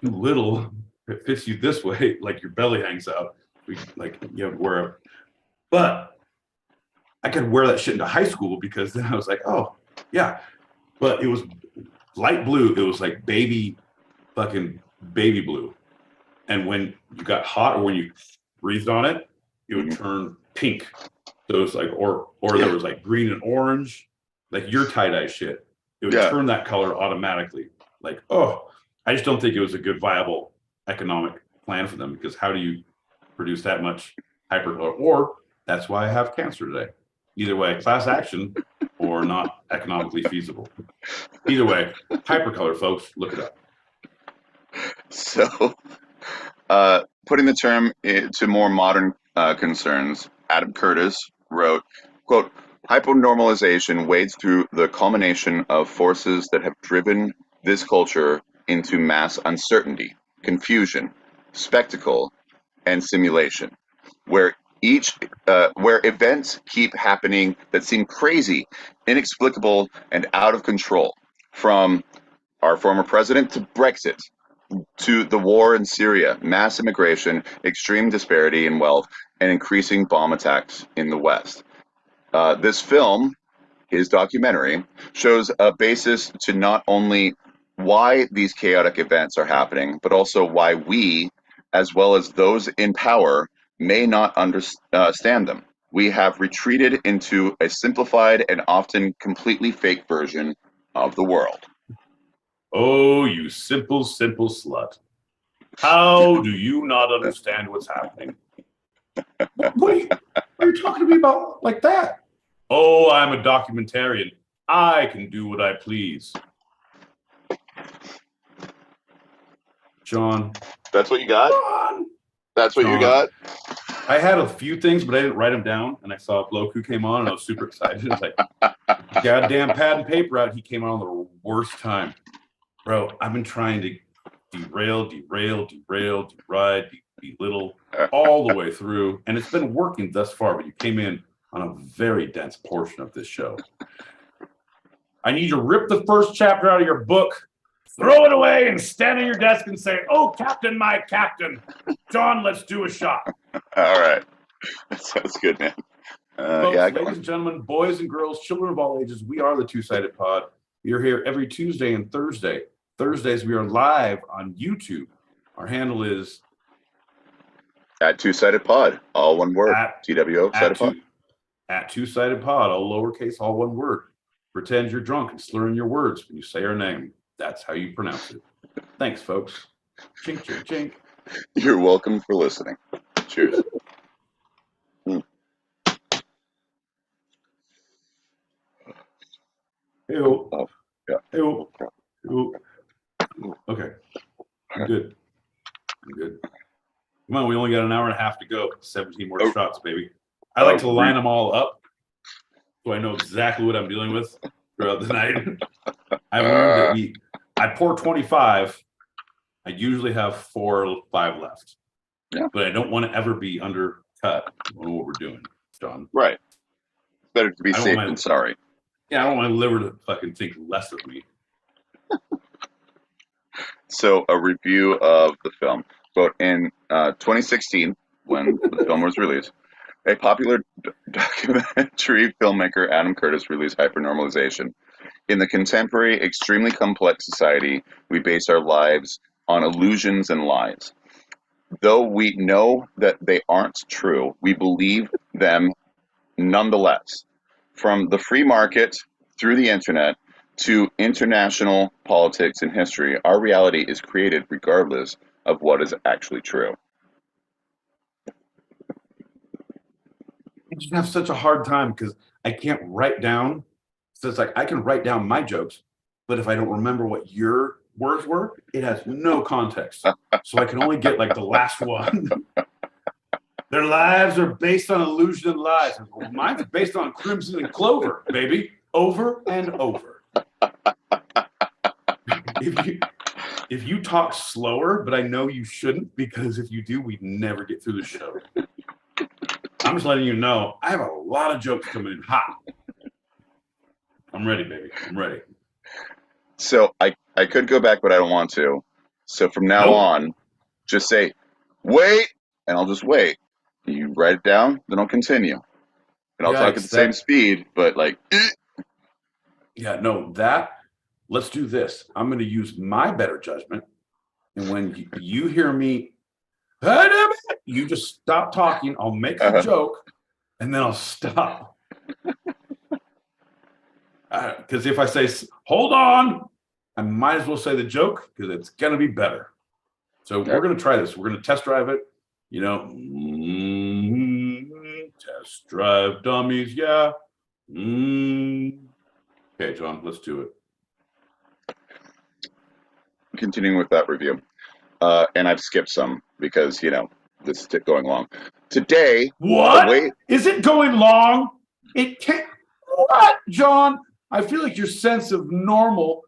little. It fits you this way, like your belly hangs out. Like you have to wear a. But I could wear that shit into high school because then I was like, oh yeah. But it was light blue. It was like fucking baby blue. And when you got hot or when you breathed on it, it would turn pink. So it was like, or there was like green and orange, like your tie-dye shit. It would turn that color automatically. Like, oh, I just don't think it was a good viable economic plan for them, because how do you produce that much hypercolor? Or that's why I have cancer today. Either way, class action or not economically feasible. Either way, hypercolor, folks, look it up. So, putting the term to more modern concerns, Adam Curtis wrote, quote, "Hypernormalization wades through the culmination of forces that have driven this culture into mass uncertainty, confusion, spectacle, and simulation, where where events keep happening that seem crazy, inexplicable, and out of control, from our former president to Brexit, to the war in Syria, mass immigration, extreme disparity in wealth, and increasing bomb attacks in the West. This film, his documentary, shows a basis to not only why these chaotic events are happening, but also why we, as well as those in power, may not understand them. We have retreated into a simplified and often completely fake version of the world." Oh, you simple, simple slut. How do you not understand what's happening? What are you talking to me about like that? Oh, I'm a documentarian. I can do what I please. John. That's what you got? John. That's what you got? I had a few things, but I didn't write them down. And I saw Bloku came on, and I was super excited. It's like, goddamn pad and paper out. He came on the worst time. Bro, I've been trying to derail, deride, belittle all the way through. And it's been working thus far, but you came in on a very dense portion of this show. I need you to rip the first chapter out of your book, throw it away, and stand at your desk and say, "Oh, Captain, my Captain. John, let's do a shot." All right. That sounds good, man. Folks, ladies and gentlemen, boys and girls, children of all ages, we are the Two-Sided Pod. We are here every Tuesday and Thursday. Thursdays, we are live on YouTube. Our handle is at Two-Sided Pod, all one word. TWO Sided Pod. At Two-Sided Pod, all lowercase, all one word. Pretend you're drunk and slurring your words when you say our name. That's how you pronounce it. Thanks, folks. Chink, chink, chink. You're welcome for listening. Cheers. Ew. Oh, yeah. Ew. Ew. Okay. I'm good. Come on, we only got an hour and a half to go. 17 more shots, baby. I like to line them all up so I know exactly what I'm dealing with throughout the night. I've learned that I pour 25. I usually have 4 or 5 left. Yeah. But I don't want to ever be undercut on what we're doing, John. Right. It's better to be safe than sorry. Yeah, I don't want my liver to fucking think less of me. So, a review of the film. But in 2016, when the film was released, a popular documentary filmmaker, Adam Curtis, released HyperNormalization. In the contemporary, extremely complex society, we base our lives on illusions and lies. Though we know that they aren't true, we believe them nonetheless. From the free market through the internet to international politics and history, our reality is created regardless of what is actually true. I just have such a hard time because I can't write down. So it's like I can write down my jokes, but if I don't remember what your words were, it has no context. So I can only get like the last one. Their lives are based on illusion and lies. Well, mine's based on crimson and clover, baby. Over and over. If you talk slower, but I know you shouldn't, because if you do, we'd never get through the show. I'm just letting you know, I have a lot of jokes coming in hot. I'm ready, baby. I'm ready. So I could go back, but I don't want to. So from now on, just say, wait, and I'll just wait. You write it down, then I'll continue. And I'll talk at the same speed, but like... Yeah, no, let's do this. I'm going to use my better judgment. And when you hear me, you just stop talking. I'll make a joke. and then I'll stop. Because if I say, hold on, I might as well say the joke because it's going to be better. So we're going to try this. We're going to test drive it. You know, test drive dummies. Yeah. Okay, John, let's do it. Continuing with that review. And I've skipped some because, you know, this is going long. Today. What? Is it going long? It can't. What, John? I feel like your sense of normal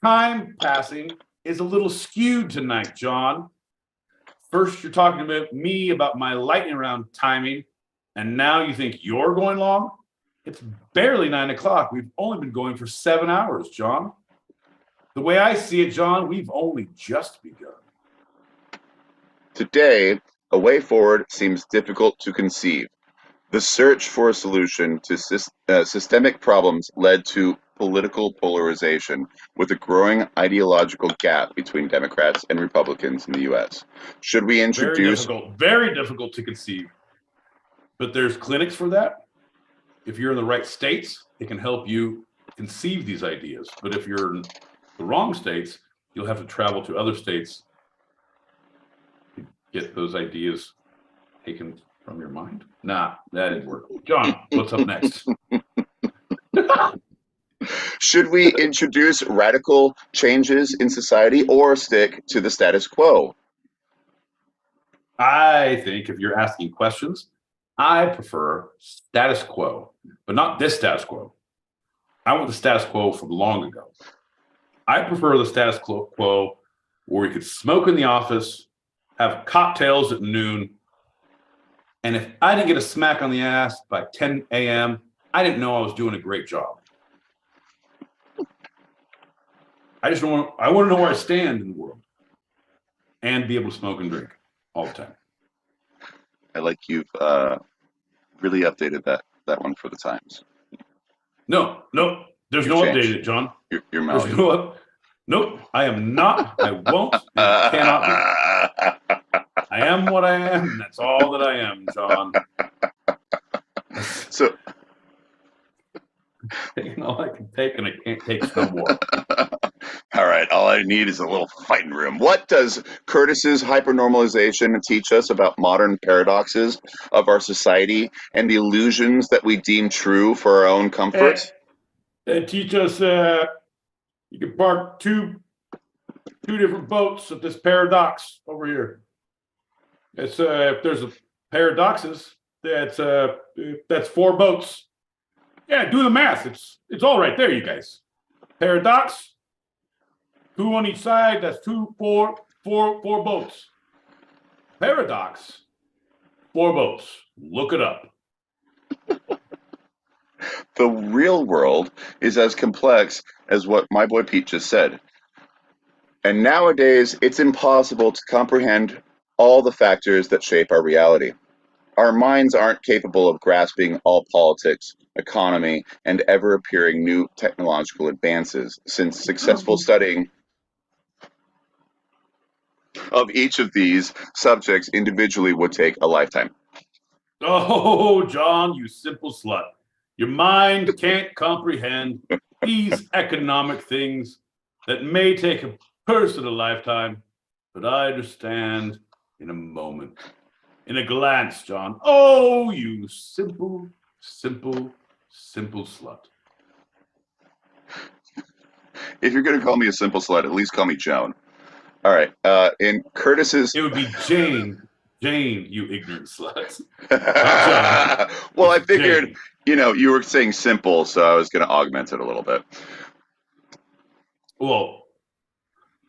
time passing is a little skewed tonight, John. First, you're talking about me about my lightning round timing, and now you think you're going long? It's barely 9 o'clock. We've only been going for 7 hours, John. The way I see it, John, we've only just begun. Today, a way forward seems difficult to conceive. The search for a solution to systemic problems led to political polarization, with a growing ideological gap between Democrats and Republicans in the U.S. Should we introduce... Very difficult to conceive. But there's clinics for that. If you're in the right states, it can help you conceive these ideas. But if you're in the wrong states, you'll have to travel to other states to get those ideas taken from your mind. Nah, that didn't work. John, what's up next? Should we introduce radical changes in society or stick to the status quo? I think if you're asking questions, I prefer status quo, but not this status quo. I want the status quo from long ago. I prefer the status quo where we could smoke in the office, have cocktails at noon, and if I didn't get a smack on the ass by 10 a.m., I didn't know I was doing a great job. I want to know where I stand in the world and be able to smoke and drink all the time. I like you've really updated that one for the times. No, there's no updated, John. You're Maui. Nope, I am not, I won't, and cannot be. I am what I am, and that's all that I am, John. So, taking all I can take, and I can't take no more. All right, all I need is a little fighting room. What does Curtis's hypernormalization teach us about modern paradoxes of our society and the illusions that we deem true for our own comfort? They teach us you can park two different boats at this paradox over here. It's if there's a paradoxes, that's 4 boats. Yeah, do the math. It's all right there, you guys. Paradox, 2 on each side. That's 4 boats. Paradox, 4 boats. Look it up. The real world is as complex as what my boy Pete just said. And nowadays, it's impossible to comprehend all the factors that shape our reality. Our minds aren't capable of grasping all politics, economy, and ever-appearing new technological advances, since successful studying of each of these subjects individually would take a lifetime. Oh, John, you simple slut. Your mind can't comprehend these economic things that may take a person a lifetime, but I understand in a moment, in a glance, John. Oh, you simple slut. If you're going to call me a simple slut, at least call me Joan. All right. In Curtis's... It would be Jane, you ignorant slut. Well, I figured, Jane. You know, you were saying simple, so I was going to augment it a little bit. Well,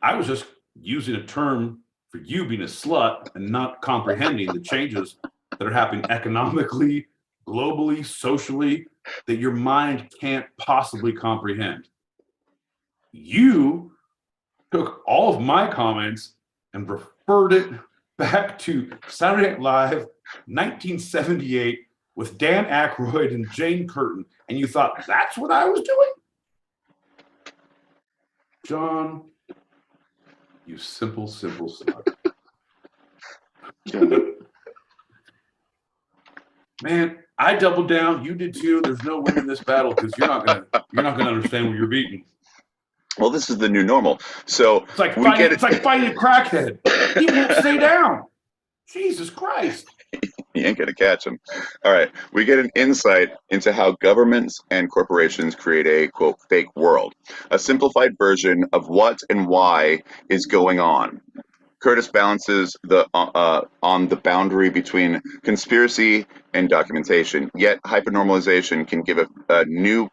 I was just using a term for you being a slut and not comprehending the changes that are happening economically, globally, socially, that your mind can't possibly comprehend. You took all of my comments and referred it back to Saturday Night Live 1978 with Dan Aykroyd and Jane Curtin, and you thought that's what I was doing? John, you simple slut. Man, I doubled down. You did too. There's no winning this battle because you're not gonna understand when you're beaten. Well, this is the new normal. So It's like we fighting. get it. It's like fighting a crackhead. He won't stay down. Jesus Christ. You ain't gonna catch him. All right, we get an insight into how governments and corporations create a quote fake world, a simplified version of what and why is going on. Curtis balances on the boundary between conspiracy and documentation. Yet hypernormalization can give a new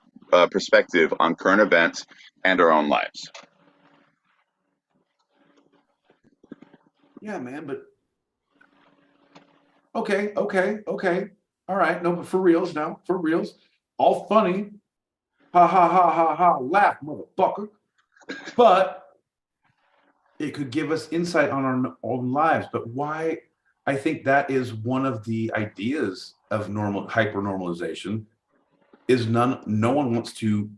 perspective on current events and our own lives. Yeah, man, but okay. All right, no, but for reals now, for reals. All funny. Ha ha ha ha ha, laugh, motherfucker. But it could give us insight on our own lives. But why? I think that is one of the ideas of hypernormalization is no one wants to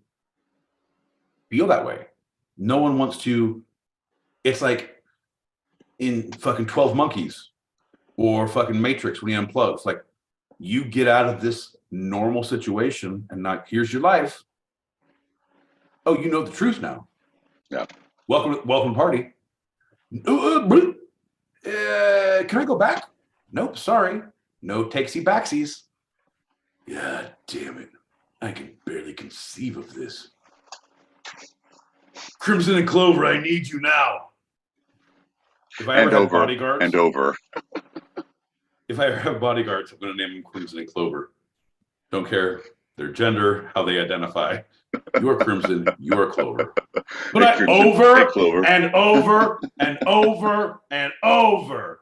feel that way. No one wants to, it's like in fucking 12 Monkeys or fucking Matrix when he unplugs. Like you get out of this normal situation and not here's your life. Oh, you know the truth now. Yeah. Welcome party. Can I go back? Nope, sorry. No takesy backsies. God damn it. I can barely conceive of this. Crimson and Clover, I need you now. If I ever have bodyguards. And over. If I ever have bodyguards, I'm going to name them Crimson and Clover. Don't care their gender, how they identify. You are Crimson, you are Clover. But I over and over and over and over.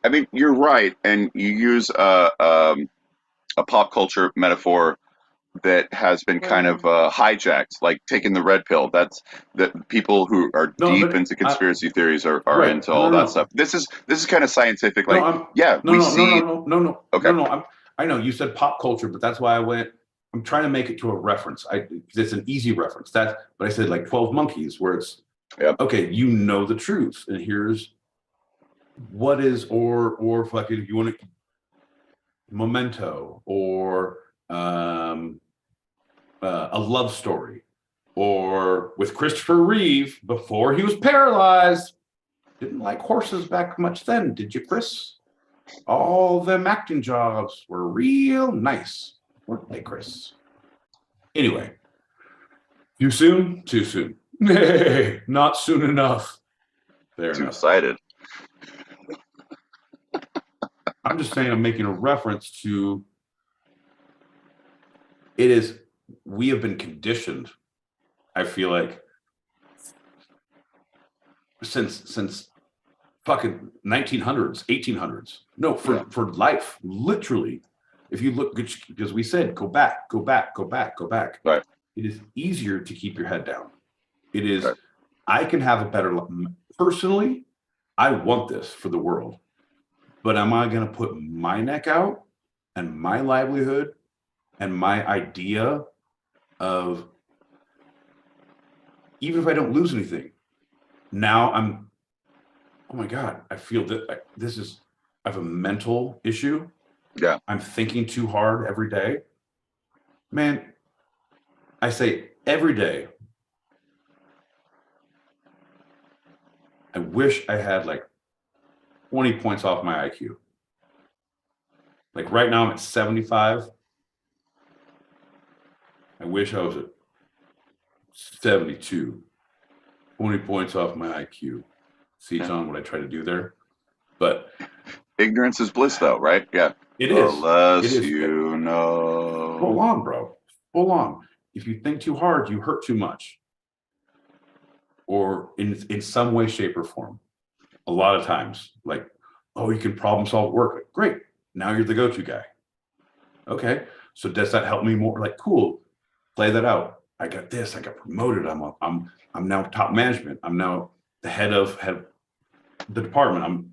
I mean, you're right, and you use a pop culture metaphor that has been kind of hijacked, like taking the red pill. That's that people who are deep into conspiracy theories are right, into all that stuff. This is kind of scientific. Like, no. I know you said pop culture, but that's why I went. I'm trying to make it to a reference. It's an easy reference. But I said like 12 Monkeys, where it's okay. You know the truth, and here's what is or fucking if you want to Memento or a love story, or with Christopher Reeve before he was paralyzed. Didn't like horses back much then, did you, Chris? All them acting jobs were real nice, weren't they, Chris? Anyway, too soon? Too soon. Hey, not soon enough. There. Too excited. I'm just saying I'm making a reference to it is we have been conditioned, I feel like, since fucking 1900s, 1800s. No, for life, literally. If you look, because we said go back. Right. It is easier to keep your head down. It is. Right. I can have a better life. Personally, I want this for the world, but am I going to put my neck out and my livelihood and my idea of, even if I don't lose anything, now I'm, oh my God, I feel that I have a mental issue. Yeah. I'm thinking too hard every day. Man, I say every day, I wish I had like 20 points off my IQ. Like right now I'm at 75. I wish I was at 72. 20 points off my IQ. See, John, what I try to do there? But ignorance is bliss, though, right? Yeah. It is. Unless you know. Hold on, bro. Hold on. If you think too hard, you hurt too much. Or in some way, shape, or form. A lot of times, like, oh, you can problem solve at work. Great. Now you're the go-to guy. Okay. So does that help me more? Like, cool. Play that out. I got this. I got promoted. I'm now top management. I'm now the head of the department. I'm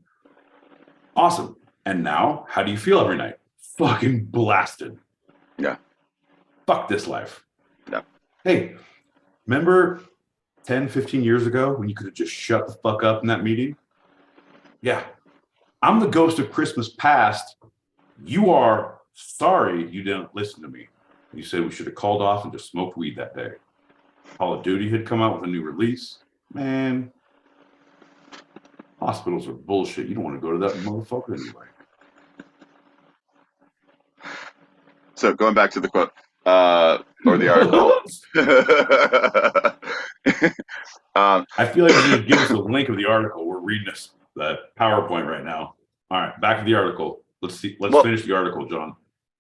awesome. And now, how do you feel every night? Fucking blasted. Yeah. Fuck this life. Yeah. Hey, remember 10, 15 years ago when you could have just shut the fuck up in that meeting? Yeah. I'm the ghost of Christmas past You are sorry you didn't listen to me. You said we should have called off and just smoked weed that day. Call of Duty had come out with a new release. Man, hospitals are bullshit. You don't want to go to that motherfucker anyway. So going back to the quote, or the article. I feel like you should give us a link of the article. We're reading this PowerPoint right now. All right, back to the article. Let's finish the article, John.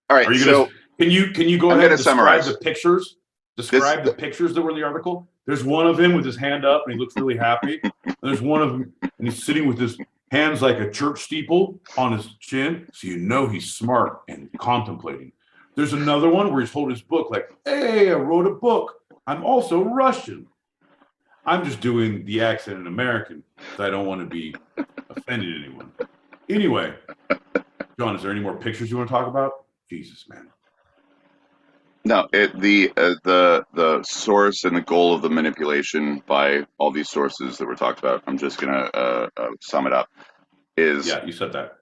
All right. Are you gonna, can you go ahead and describe the pictures? Describe the pictures that were in the article. There's one of him with his hand up and he looks really happy. And there's one of him and he's sitting with his hands like a church steeple on his chin, so you know he's smart and contemplating. There's another one where he's holding his book like, hey, I wrote a book. I'm also Russian. I'm just doing the accent in American because I don't want to be offending anyone. Anyway, John, is there any more pictures you want to talk about? Jesus, man. No, the source and the goal of the manipulation by all these sources that were talked about, I'm just gonna sum it up, is you said that,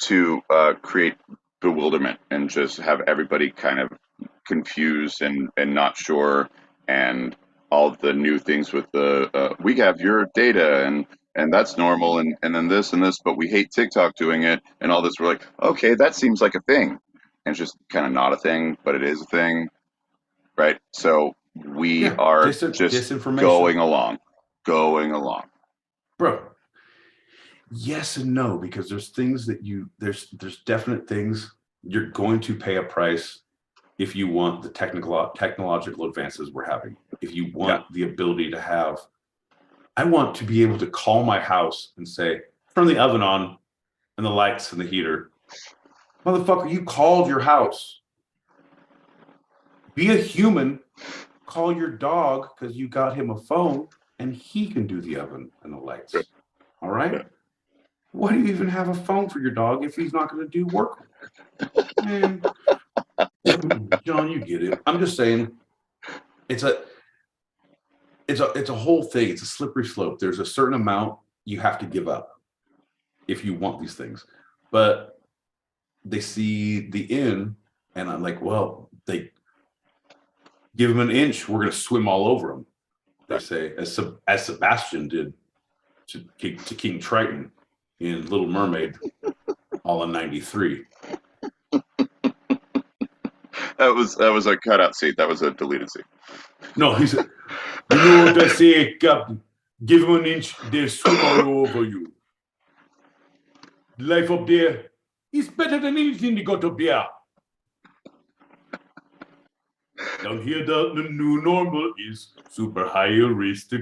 to create bewilderment and just have everybody kind of confused and not sure, and all the new things with the we have your data and that's normal and then this and this, but we hate TikTok doing it and all this. We're like, okay, that seems like a thing. And it's just kind of not a thing, but it is a thing, right? So we are just going along. Bro, yes and no, because there's things that there's definite things you're going to pay a price if you want the technological advances we're having. If you want the ability to have, I want to be able to call my house and say, turn the oven on and the lights and the heater. Motherfucker, you called your house. Be a human. Call your dog because you got him a phone and he can do the oven and the lights. All right? Why do you even have a phone for your dog if he's not going to do work? Man. John, you get it. I'm just saying it's a whole thing. It's a slippery slope. There's a certain amount you have to give up if you want these things. But they see the in, and I'm like, well, they give him an inch, we're going to swim all over him. They say, as Sebastian did to King Triton in Little Mermaid, all in '93. That was a cutout scene. That was a deleted scene. No, he said, you know what I say, Captain? Give him an inch, they'll swim all over you. Life up there is better than anything they got up there. Down here, the new normal is super high risk.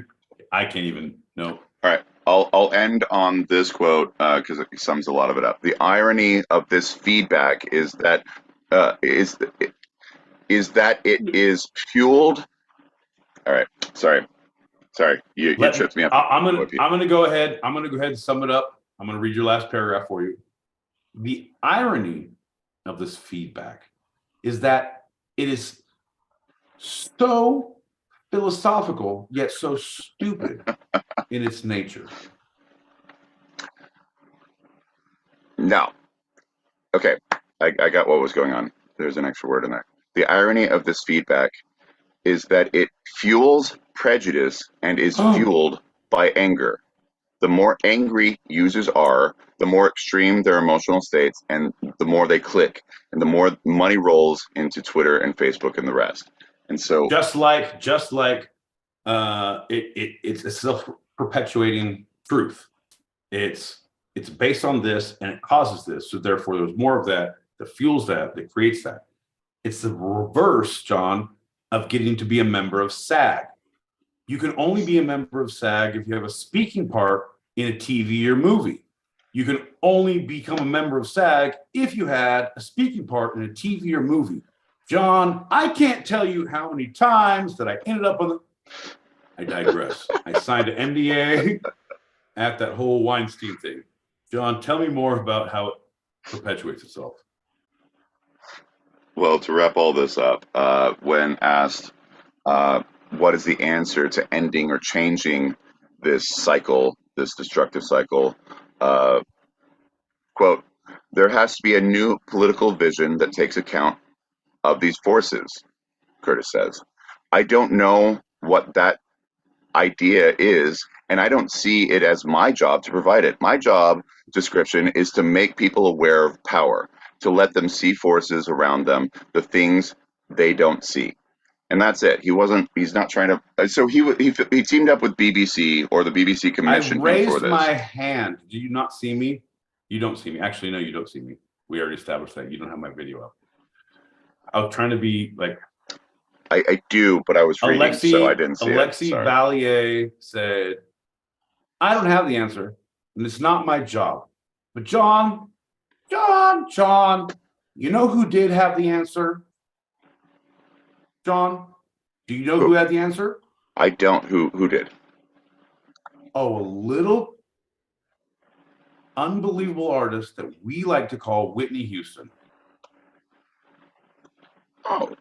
I can't even know. All right, I'll end on this quote because it sums a lot of it up. The irony of this feedback is that it is fueled. All right, sorry, you tripped me up. I'm gonna go ahead and sum it up. I'm gonna read your last paragraph for you. The irony of this feedback is that it is so philosophical yet so stupid in its nature. No. Okay, I got what was going on. There's an extra word in there. The irony of this feedback is that it fuels prejudice and is fueled by anger. The more angry users are, the more extreme their emotional states, and the more they click, and the more money rolls into Twitter and Facebook and the rest. And so just like it's a self-perpetuating truth. It's based on this and it causes this. So therefore there's more of that fuels that creates that. It's the reverse, John, of getting to be a member of SAG. You can only be a member of SAG if you have a speaking part in a TV or movie. You can only become a member of SAG if you had a speaking part in a TV or movie. John, I can't tell you how many times that I ended up on I digress. I signed an NDA at that whole Weinstein thing. John, tell me more about how it perpetuates itself. Well, to wrap all this up, when asked what is the answer to ending or changing this cycle, this destructive cycle, quote, There has to be a new political vision that takes account of these forces, Curtis says. I don't know what that idea is, and I don't see it as my job to provide it. My job description is to make people aware of power, to let them see forces around them, the things they don't see. And that's it. He's not trying to. So he teamed up with BBC, or the BBC I commissioned him for raised this. my hand. Do you not see me? You don't see me. Actually, no, you don't see me. We already established that. You don't have my video up. I was trying to be like. I do, but I was reading, so I didn't see Alexi it. Valier said, I don't have the answer, and it's not my job. But John, you know who did have the answer? John, do you know who had the answer? I don't. Who did? Oh, a little unbelievable artist that we like to call Whitney Houston. Oh.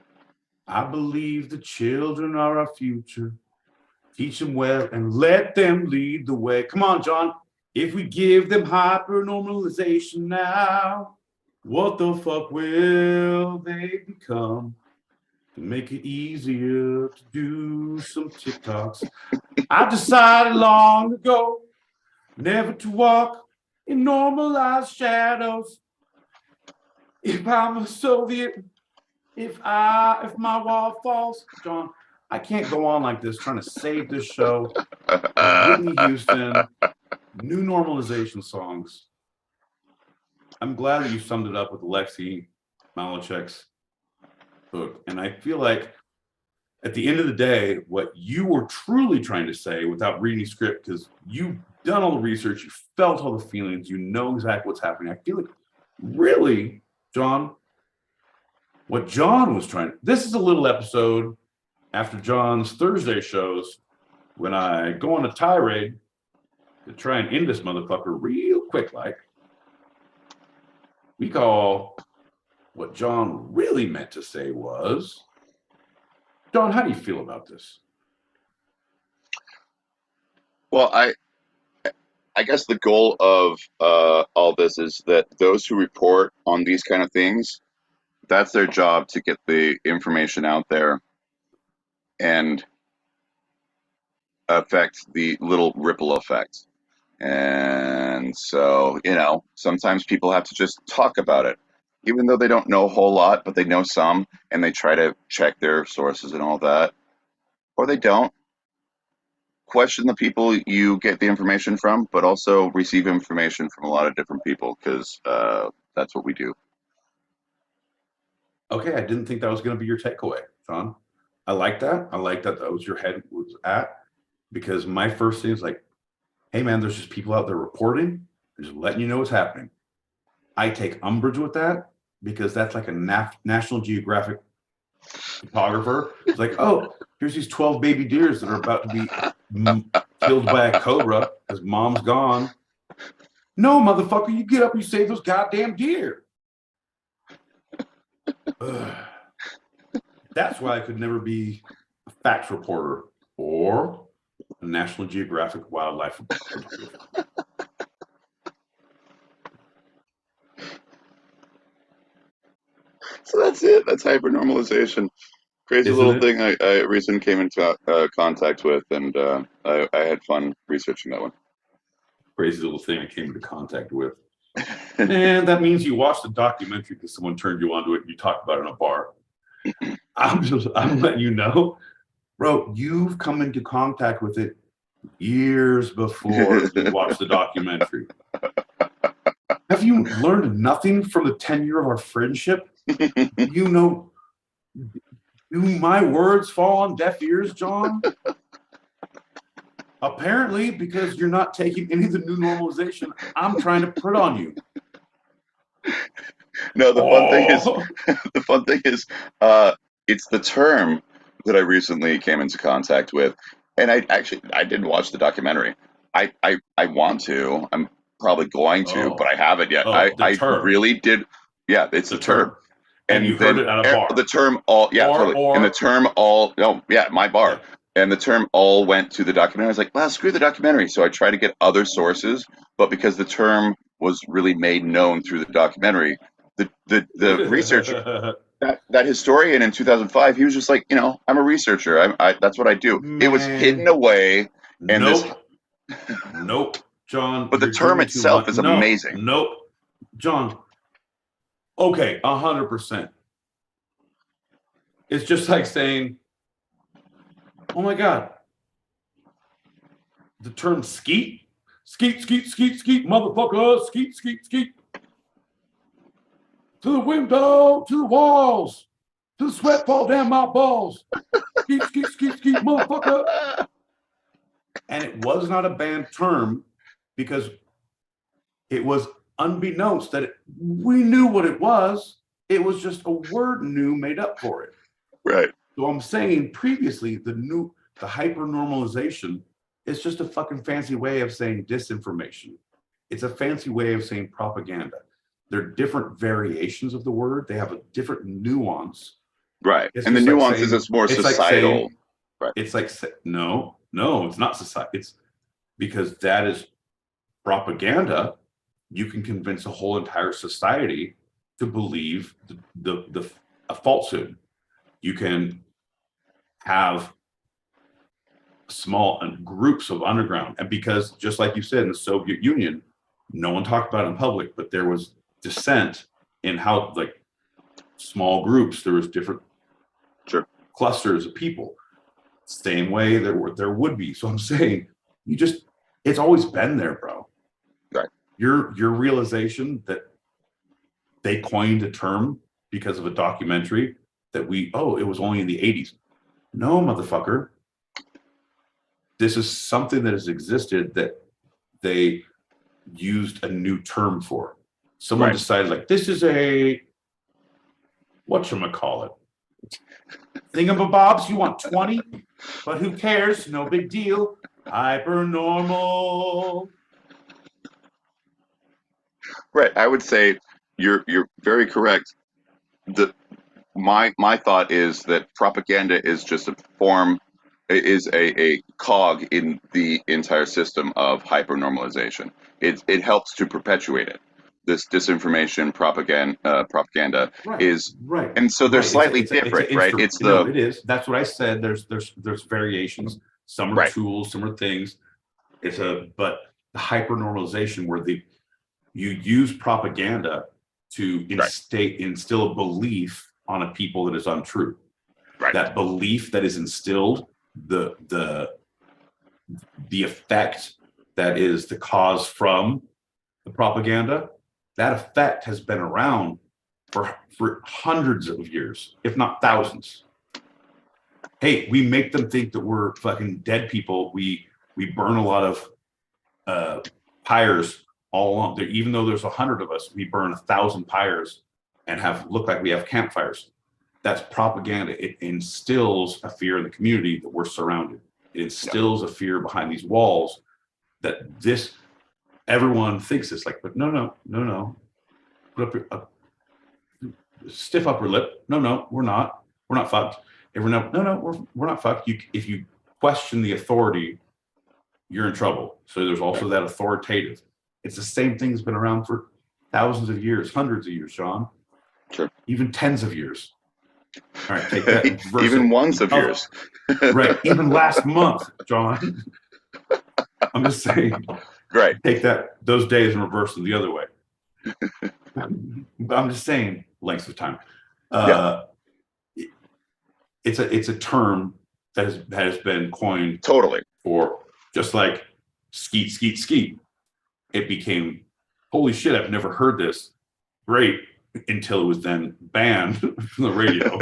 I believe the children are our future. Teach them well and let them lead the way. Come on, John. If we give them hypernormalization now, what the fuck will they become? To make it easier to do some TikToks. I decided long ago never to walk in normalized shadows. If I'm a Soviet, if my wall falls, John, I can't go on like this trying to save this show. Whitney Houston, new normalization songs. I'm glad that you summed it up with Alexi Malachek's book. And I feel like at the end of the day, what you were truly trying to say without reading the script, because you've done all the research, you felt all the feelings, you know exactly what's happening. I feel like really, John, what John was trying, this is a little episode after John's Thursday shows when I go on a tirade to try and end this motherfucker real quick like. We call what John really meant to say was, John, how do you feel about this? Well, I guess the goal of all this is that those who report on these kind of things, that's their job, to get the information out there and affect the little ripple effect. And so, sometimes people have to just talk about it, even though they don't know a whole lot, but they know some, and they try to check their sources and all that, or they don't. Question the people you get the information from, but also receive information from a lot of different people, because that's what we do. Okay, I didn't think that was going to be your takeaway, John. I like that. I like that was your head was at, because my first thing is like, hey man, there's just people out there reporting, just letting you know what's happening. I take umbrage with that because that's like a National Geographic photographer. It's like, oh, here's these 12 baby deers that are about to be killed by a cobra because mom's gone. No, motherfucker, you get up, you save those goddamn deer. That's why I could never be a facts reporter or a National Geographic wildlife photographer. So that's it. That's hypernormalization. Crazy Isn't little it? thing I recently came into contact with, and I had fun researching that one. Crazy little thing I came into contact with. And that means you watched the documentary because someone turned you onto it and you talked about it in a bar. I'm letting you know, bro, you've come into contact with it years before you watched the documentary. Have you learned nothing from the tenure of our friendship? Do my words fall on deaf ears, John? Apparently, because you're not taking any of the new normalization I'm trying to put on you. No, the fun thing is, it's the term that I recently came into contact with, and I didn't watch the documentary. I want to. I'm probably going to, but I haven't yet. I really did. Yeah, it's the term. And you heard it at a bar. The term all, yeah, totally. And the term all, no, yeah, my bar. Yeah. And the term all went to the documentary. I was like, well, screw the documentary. So I tried to get other sources, but because the term was really made known through the documentary. The researcher, that historian in 2005, he was just like, I'm a researcher. That's what I do. It was hidden Man, away, and this, nope, John, but the you're term doing too itself much. is amazing. Nope, John. Okay, 100%. It's just like saying, oh my God, the term skeet, motherfucker, skeet. To the window, to the walls, to the sweat fall down my balls. Skeet, motherfucker. And it was not a banned term because it was unbeknownst that we knew what it was. It was just a word new made up for it. Right. So I'm saying previously, the hypernormalization is just a fucking fancy way of saying disinformation. It's a fancy way of saying propaganda. They're different variations of the word. They have a different nuance. Right. It's And the just like nuance saying, is more it's societal. like saying, right. It's like, no, it's not society. It's because that is propaganda. You can convince a whole entire society to believe a falsehood. You can have small groups of underground, and because just like you said in the Soviet Union, no one talked about it in public, but there was dissent in how, like, small groups, there was different clusters of people. Same way there would be. So I'm saying, it's always been there, bro. Right. Your realization that they coined a term because of a documentary that it was only in the 80s. No, motherfucker. This is something that has existed that they used a new term for. Someone decided, like, this is a, whatchamacallit, thingamabobs, you want 20? But who cares? No big deal. Hypernormal. Right. I would say you're very correct. My thought is that propaganda is just a form, is a cog in the entire system of hypernormalization. It helps to perpetuate it. This disinformation propaganda is right, and so they're slightly different, right? It is. That's what I said. There's variations. Some are tools, some are things. But the hypernormalization where you use propaganda to instill a belief on a people that is untrue. Right. That belief that is instilled, the effect that is the cause from the propaganda, that effect has been around for hundreds of years, if not thousands. Hey, we make them think that we're fucking dead people. We burn a lot of pyres all along. Even though there's 100 of us, we burn 1,000 pyres and look like we have campfires. That's propaganda. It instills a fear in the community that we're surrounded. It instills a fear behind these walls that everyone thinks it's like, but no. Put up your stiff upper lip. No, we're not. We're not fucked. We're not fucked. If you question the authority, you're in trouble. So there's also that authoritative. It's the same thing that's been around for thousands of years, hundreds of years, Sean. Sure. Even tens of years. All right, take that. Even ones of years. Right. Even last month, John. I'm just saying. Right. Take those days and reverse them the other way. I'm just saying lengths of time. It's a term that has been coined totally for, just like skeet. It became, holy shit, I've never heard this. Great. Until it was then banned from the radio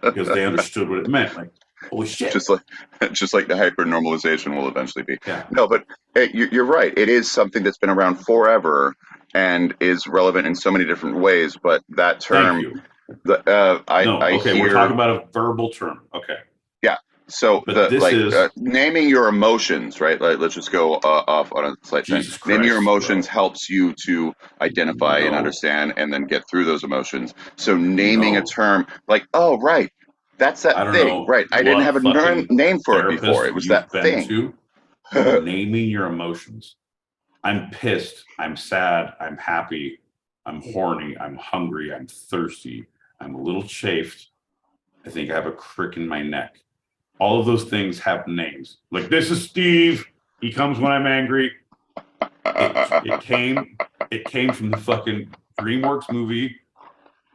because they understood what it meant. Like, holy shit. Just like the hypernormalization will eventually be. Yeah. No, but hey, you're right. It is something that's been around forever and is relevant in so many different ways. But that term, Thank you. We're talking about a verbal term. Okay. Yeah. So naming your emotions, right? Like, let's just go off on a slight tangent. Naming your emotions helps you to identify and understand, and then get through those emotions. So naming a term like, oh, right, that's that thing, right? I didn't have a name for it before. It was that thing. Naming your emotions. I'm pissed, I'm sad, I'm happy, I'm horny, I'm hungry, I'm thirsty, I'm a little chafed. I think I have a crick in my neck. All of those things have names. Like, this is Steve. He comes when I'm angry. It came from the fucking DreamWorks movie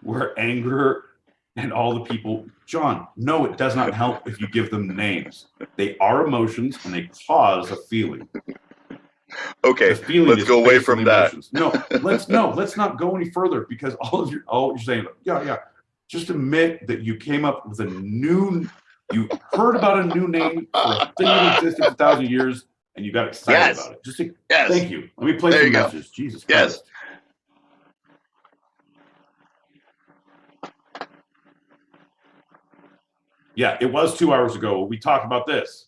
where anger and all the people, John, no, it does not help if you give them names. They are emotions and they cause a feeling. Okay, let's go away from that. Let's not go any further, because all you're saying, yeah, just admit that you came up with you heard about a new name for a thing that existed for 1,000 years and you got excited about it. Just thank you. Let me play some messages. Jesus Christ. Yeah, it was 2 hours ago. We talked about this.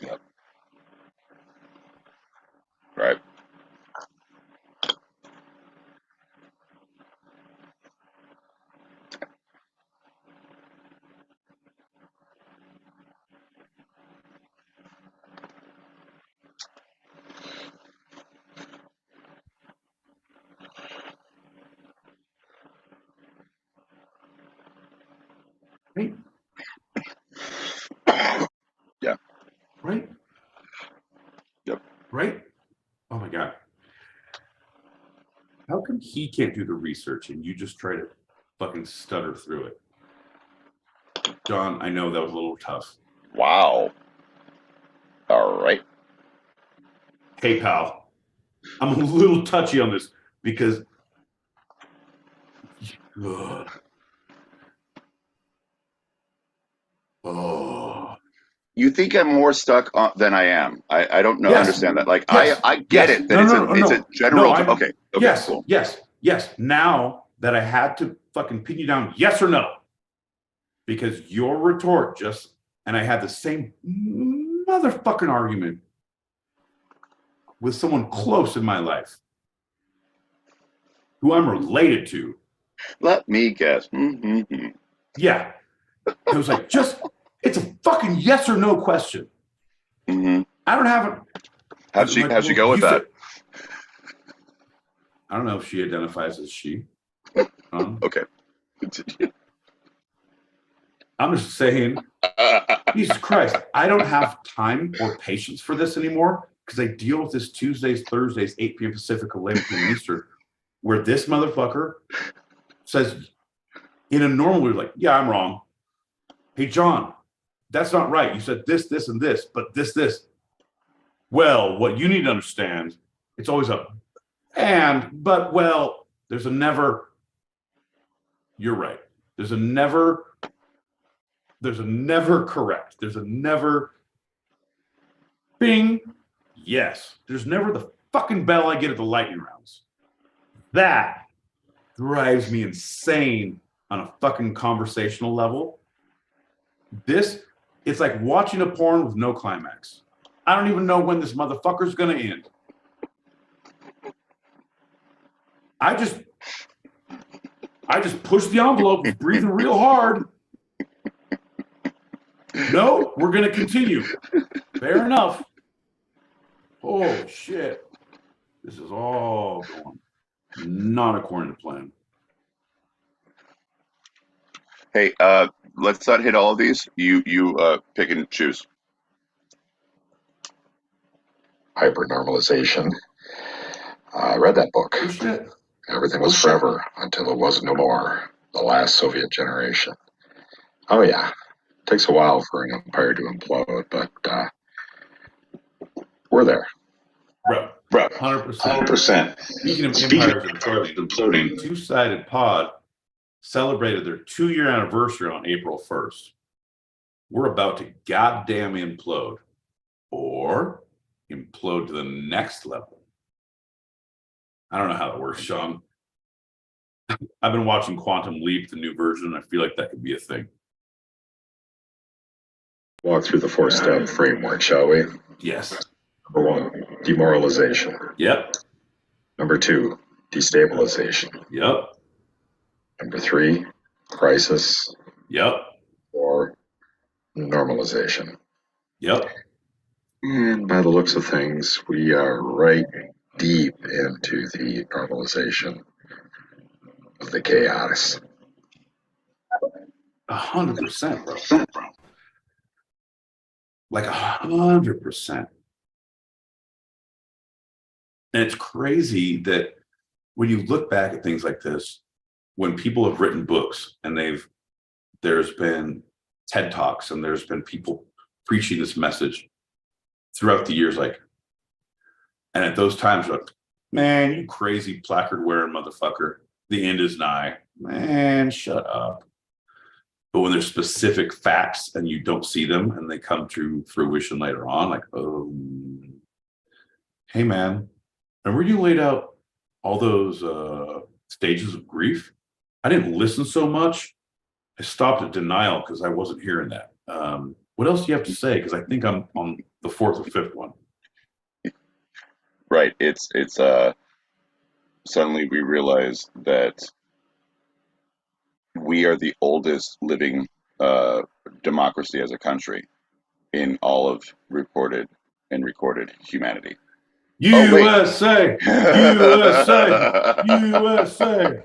Yep. Right. Right? Yeah. Right? Yep. Right? Oh my God. How come he can't do the research and you just try to fucking stutter through it? John, I know that was a little tough. Wow. All right. Hey, pal, I'm a little touchy on this because You think I'm more stuck than I am. I don't know. Yes. Understand that. Like, yes. I get yes. it. That it's a general. Okay. Yes. Cool. Yes. Now that I had to fucking pin you down, yes or no, because your retort and I had the same motherfucking argument with someone close in my life who I'm related to. Let me guess. Mm-hmm. Yeah. It was like, it's a fucking yes or no question. Mm-hmm. I don't have it. How'd she go with that? I don't know if she identifies as she. Okay. Continue. I'm just saying, Jesus Christ, I don't have time or patience for this anymore, because I deal with this Tuesdays, Thursdays, 8 p.m. Pacific, 11 p.m. Eastern, where this motherfucker says in a normal way, like, yeah, I'm wrong. Hey, John, that's not right. You said this, this, and this, but this. Well, what you need to understand, it's always there's a never. You're right. There's a never correct. There's a never bing. Yes. There's never the fucking bell I get at the lightning rounds. That drives me insane on a fucking conversational level. It's like watching a porn with no climax. I don't even know when this motherfucker's gonna end. I just pushed the envelope, was breathing real hard. No, we're gonna continue. Fair enough. Oh shit. This is all going not according to plan. Hey, let's not hit all of these. You pick and choose. HyperNormalization. I read that book. Oh shit. Everything was forever until it was no more. The last Soviet generation. Oh yeah. Takes a while for an empire to implode, but we're there. Bro, 100%. Speaking of empires imploding, Two-Sided Pod celebrated their 2-year anniversary on April 1st. We're about to goddamn implode, or implode to the next level. I don't know how that works, Sean. I've been watching Quantum Leap, the new version. I feel like that could be a thing. Walk through the 4-step framework, shall we? Yes. Number 1, demoralization. Yep. Number 2, destabilization. Yep. Number 3, crisis. Yep. 4, normalization. Yep. And by the looks of things, we are right deep into the normalization of the chaos. 100%, bro. Like 100%. And it's crazy that when you look back at things like this, when people have written books and there's been TED Talks and there's been people preaching this message throughout the years, like, and at those times, like, man, you crazy placard wearing motherfucker, the end is nigh. Man, shut up. But when there's specific facts and you don't see them and they come to fruition later on, like, oh, hey man, remember you laid out all those stages of grief? I didn't listen so much. I stopped at denial because I wasn't hearing that. What else do you have to say? Because I think I'm on the 4th or 5th one. Right. It's suddenly we realize that we are the oldest living democracy as a country in all of recorded humanity. USA, USA, USA.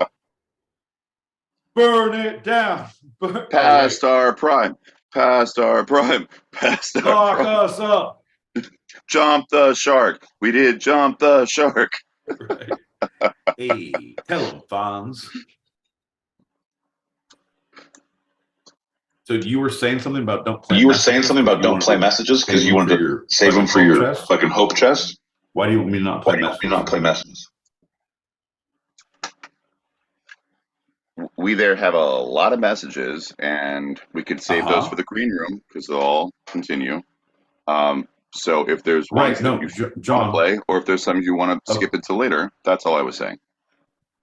Burn it down. Past our prime. Past our prime. Past our Lock prime. us up. Jump the shark. We did jump the shark. Right. Hey, tell them, Fonz. So you were saying something about don't play. You were saying something about don't play messages because you wanted to save them for your fucking hope chest. Why do you want me to not play messages? Why do you not play messages? We there have a lot of messages, and we could save those for the green room because they'll all continue. So if there's ones that you want to play, or if there's some you want to skip until later, that's all I was saying.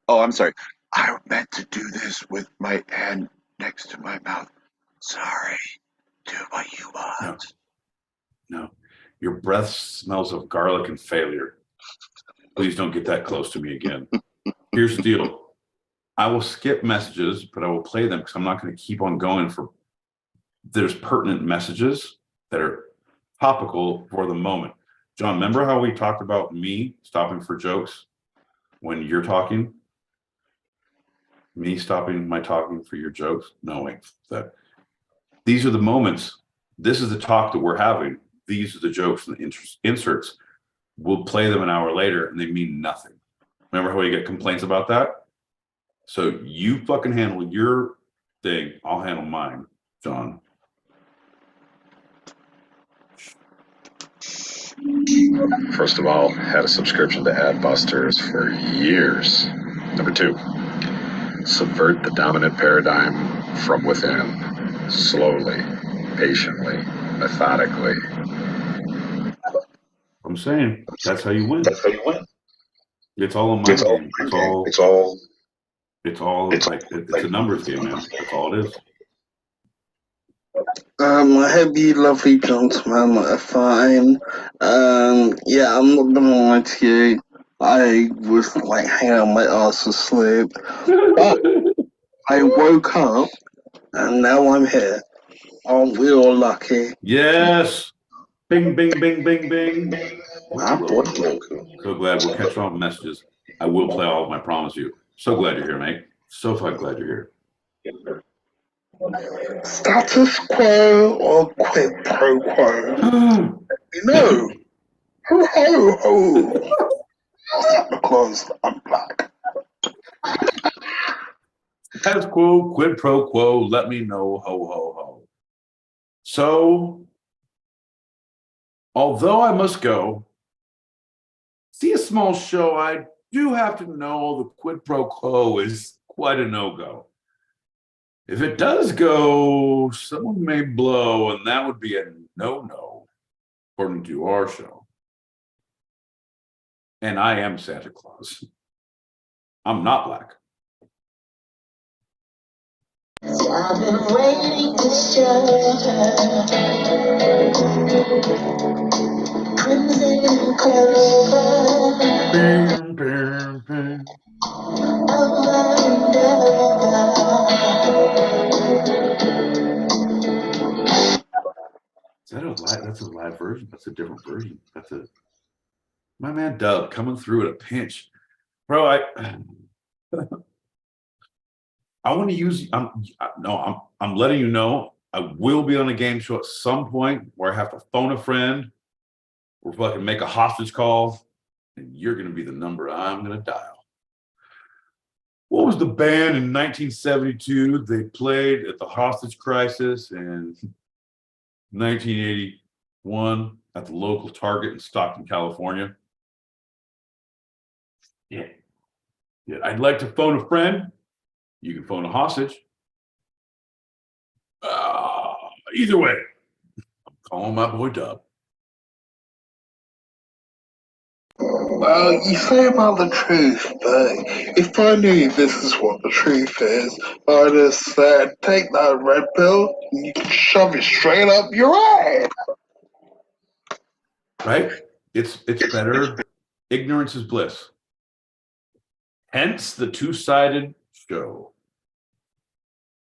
Oh, I'm sorry. I meant to do this with my hand next to my mouth. Sorry. Do what you want. No. Your breath smells of garlic and failure. Please don't get that close to me again. Here's the deal. I will skip messages, but I will play them because I'm not going to keep on going there's pertinent messages that are topical for the moment. John, remember how we talked about me stopping for jokes when you're talking? Me stopping my talking for your jokes? No, wait. These are the moments. This is the talk that we're having. These are the jokes and the inserts. We'll play them an hour later and they mean nothing. Remember how you get complaints about that? So you fucking handle your thing. I'll handle mine, John. First of all, had a subscription to Adbusters for years. Number 2, subvert the dominant paradigm from within, slowly, patiently, methodically. I'm saying that's how you win. That's how you win. It's all a mind game. It's a numbers game, man. That's all it is. I hope you lovely gentlemen are fine. Yeah, I'm not gonna lie to you. I was like hanging my ass asleep. But I woke up and now I'm here. Aren't we all lucky? Yes. Bing, bing, bing, bing, bing. So glad we'll catch all the messages. I will play all of them, I promise you. So glad you're here, mate. So fucking glad you're here. Status quo or quid pro quo? No. Ho ho ho. Santa Claus, I'm black. Status quo, quid pro quo, let me know, ho ho ho. So, although I must go see a small show, I do have to know the quid pro quo is quite a no-go. If it does go, someone may blow, and that would be a no-no, according to our show. And I am Santa Claus. I'm not black. I've been waiting to show her. Bam, bam, bam. Is that a live? That's a live version. That's a different version. That's a my man Dub coming through at a pinch, bro. I want to use. I'm letting you know. I will be on a game show at some point where I have to phone a friend or fucking make a hostage call, and you're going to be the number I'm going to dial. What was the band in 1972? They played at the hostage crisis in 1981 at the local Target in Stockton, California. Yeah. I'd like to phone a friend. You can phone a hostage. Either way, I'm calling my boy Dub. Well, you say about the truth, but if I knew this is what the truth is, I'd have said, take that red pill and you can shove it straight up your ass. Right? It's better. Ignorance is bliss. Hence the two-sided show.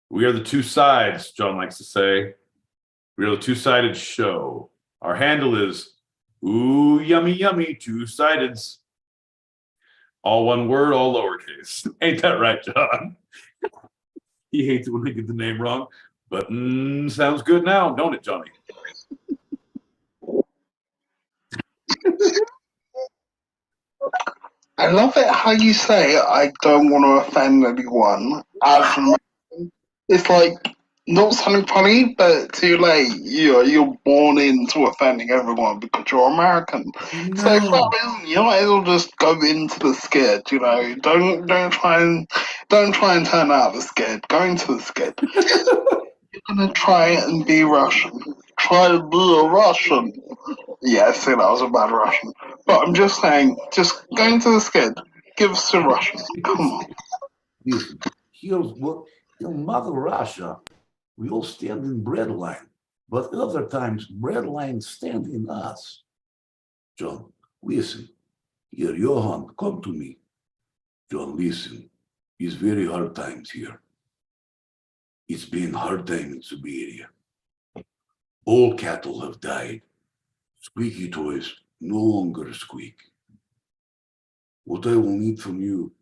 We are the two sides, John likes to say. We are the two-sided show. Our handle is ooh, yummy, yummy, two-sideds. All one word, all lowercase. Ain't that right, John? He hates it when they get the name wrong, but sounds good now, don't it, Johnny? I love it how you say, I don't want to offend anyone. As an American, it's like, not something funny, but too late. You're born into offending everyone because you're American. So for that reason, you might as well just go into the skid. Don't try and turn out the skid. Go into the skid. You're gonna try and be Russian. Try to be a Russian. Yeah, I see that was a bad Russian. But I'm just saying, just go into the skid. Give us a Russian. Come on. Listen, here's Mother Russia, we all stand in bread line, but other times bread lines stand in us. John, listen. Here, Johan, come to me. John, listen. It's very hard times here. It's been hard time in Siberia. All cattle have died. Squeaky toys no longer squeak. What I will need from you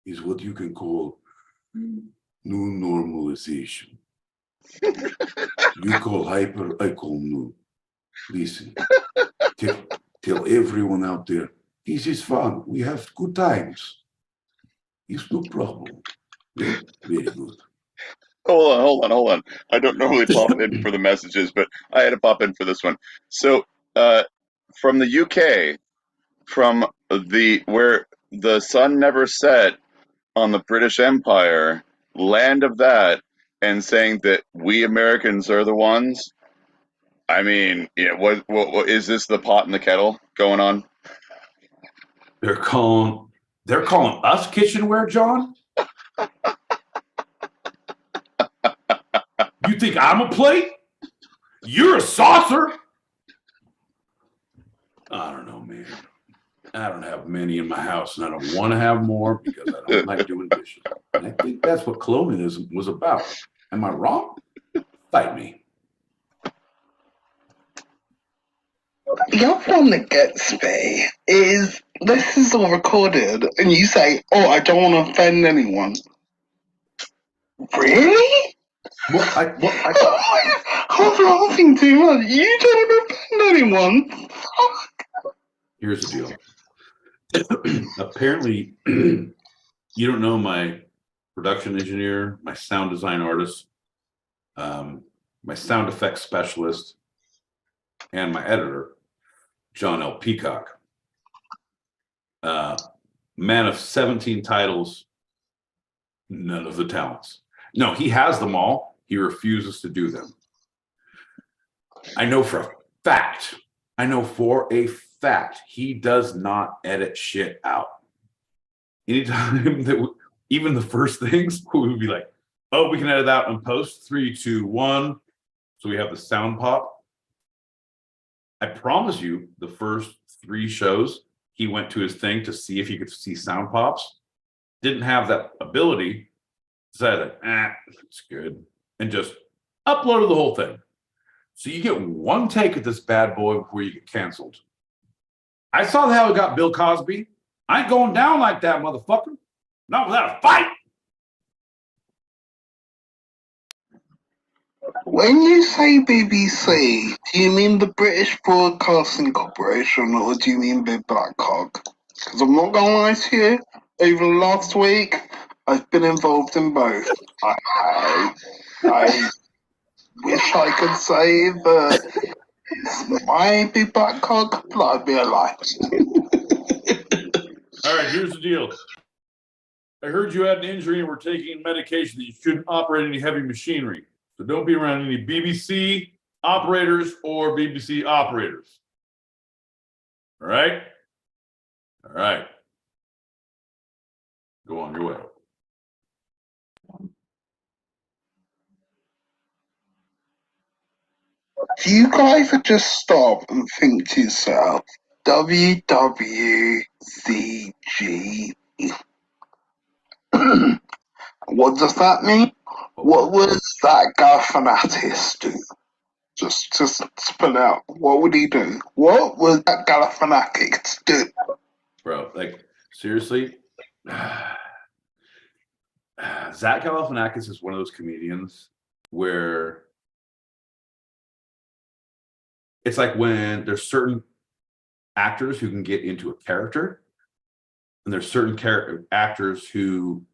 is what you can call new normalization. You call hyper, I call new. Listen, tell everyone out there, this is fun. We have good times. It's no problem. Yeah, very good. Hold on. I don't normally pop in for the messages, but I had to pop in for this one. So, from the UK, from where the sun never set on the British Empire, land of that, and saying that we Americans are the ones. I mean, yeah, what is this, the pot and the kettle going on? They're calling us kitchenware, John? You think I'm a plate? You're a saucer? I don't know, man. I don't have many in my house, and I don't want to have more because I don't like doing dishes. And I think that's what colonialism was about. Am I wrong? Fight me. The other one that gets me is this is all recorded, and you say, "Oh, I don't want to offend anyone." Really? I'm laughing too much. You don't want to offend anyone. Here's the deal. Apparently, you don't know my production engineer, my sound design artist, my sound effects specialist, and my editor, John L. Peacock. Man of 17 titles, none of the talents. No, he has them all. He refuses to do them. I know for a fact, he does not edit shit out. Anytime that even the first things, we would be like, oh, we can edit that in post. 3, 2, 1. So we have the sound pop. I promise you, the first 3 shows, he went to his thing to see if he could see sound pops. Didn't have that ability. Decided that, it's good. And just uploaded the whole thing. So you get one take at this bad boy before you get canceled. I saw how it got Bill Cosby. I ain't going down like that, motherfucker. Not without a fight. When you say BBC, do you mean the British Broadcasting Corporation or do you mean Big Black Cock? Because I'm not going to lie to you, over the last week, I've been involved in both. I wish I could say that it's my Big Black Cock, but I'd be a lie. All right, here's the deal. I heard you had an injury and were taking medication that you shouldn't operate any heavy machinery. So don't be around any BBC operators or BBC operators. All right? All right. Go on your way. Do you guys just stop and think to yourself, WWCG? What does that mean? What would that Galifianakis do? Just spell out. What would he do? What would that Galifianakis do? Bro, like, seriously? Zach Galifianakis is one of those comedians where it's like when there's certain actors who can get into a character, and there's certain actors who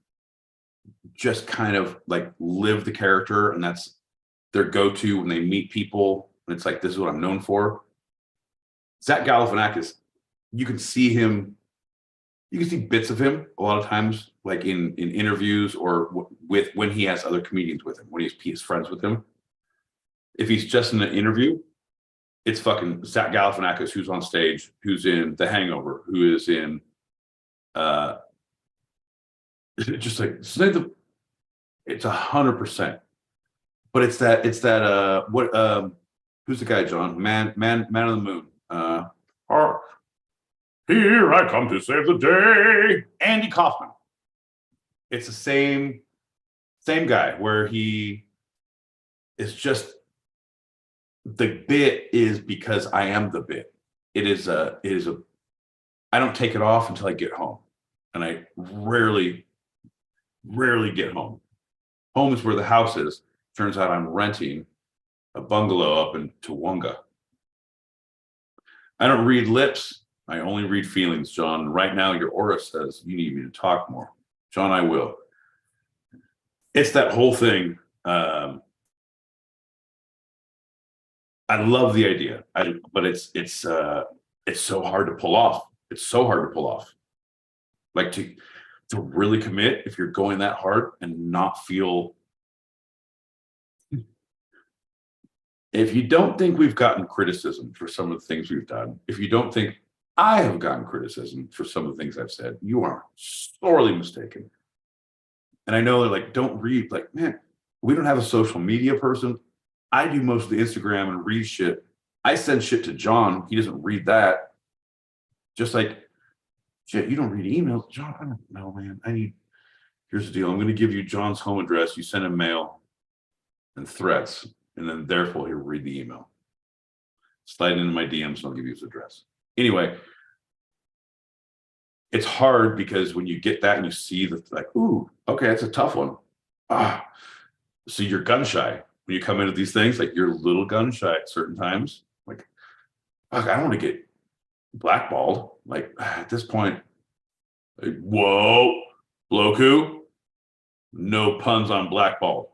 just kind of like live the character, and that's their go-to when they meet people. And it's like, this is what I'm known for. Zach Galifianakis, you can see him, you can see bits of him a lot of times, like in interviews or with when he has other comedians with him, when he's friends with him. If he's just in an interview, it's fucking Zach Galifianakis who's on stage, who's in The Hangover, who is in just like it's 100%. But it's that who's the guy, John? Man on the Moon. Here I come to save the day. Andy Kaufman. It's the same guy where he is just, the bit is because I am the bit. It is a I don't take it off until I get home. And I rarely get home. Home is where the house is. Turns out I'm renting a bungalow up in Toowoomba. I don't read lips. I only read feelings, John. Right now, your aura says you need me to talk more. John, I will. It's that whole thing. I love the idea, but it's so hard to pull off. It's so hard to pull off. Like to really commit, if you're going that hard and not feel. If you don't think we've gotten criticism for some of the things we've done, if you don't think I have gotten criticism for some of the things I've said, you are sorely mistaken. And I know that, like, don't read, like, man, we don't have a social media person. I do most of the Instagram and read shit. I send shit to John. He doesn't read that. Just like, shit, you don't read emails. John, I don't know, man. Here's the deal. I'm going to give you John's home address. You send him mail and threats. And then therefore he'll read the email. Slide into my DMs and I'll give you his address. Anyway, it's hard because when you get that and you see that, like, ooh, okay, that's a tough one. So you're gun shy. When you come into these things, like, you're a little gun shy at certain times. Like, fuck, I don't want to get blackballed. Like, at this point, like, whoa, Bloku, no puns on blackballed.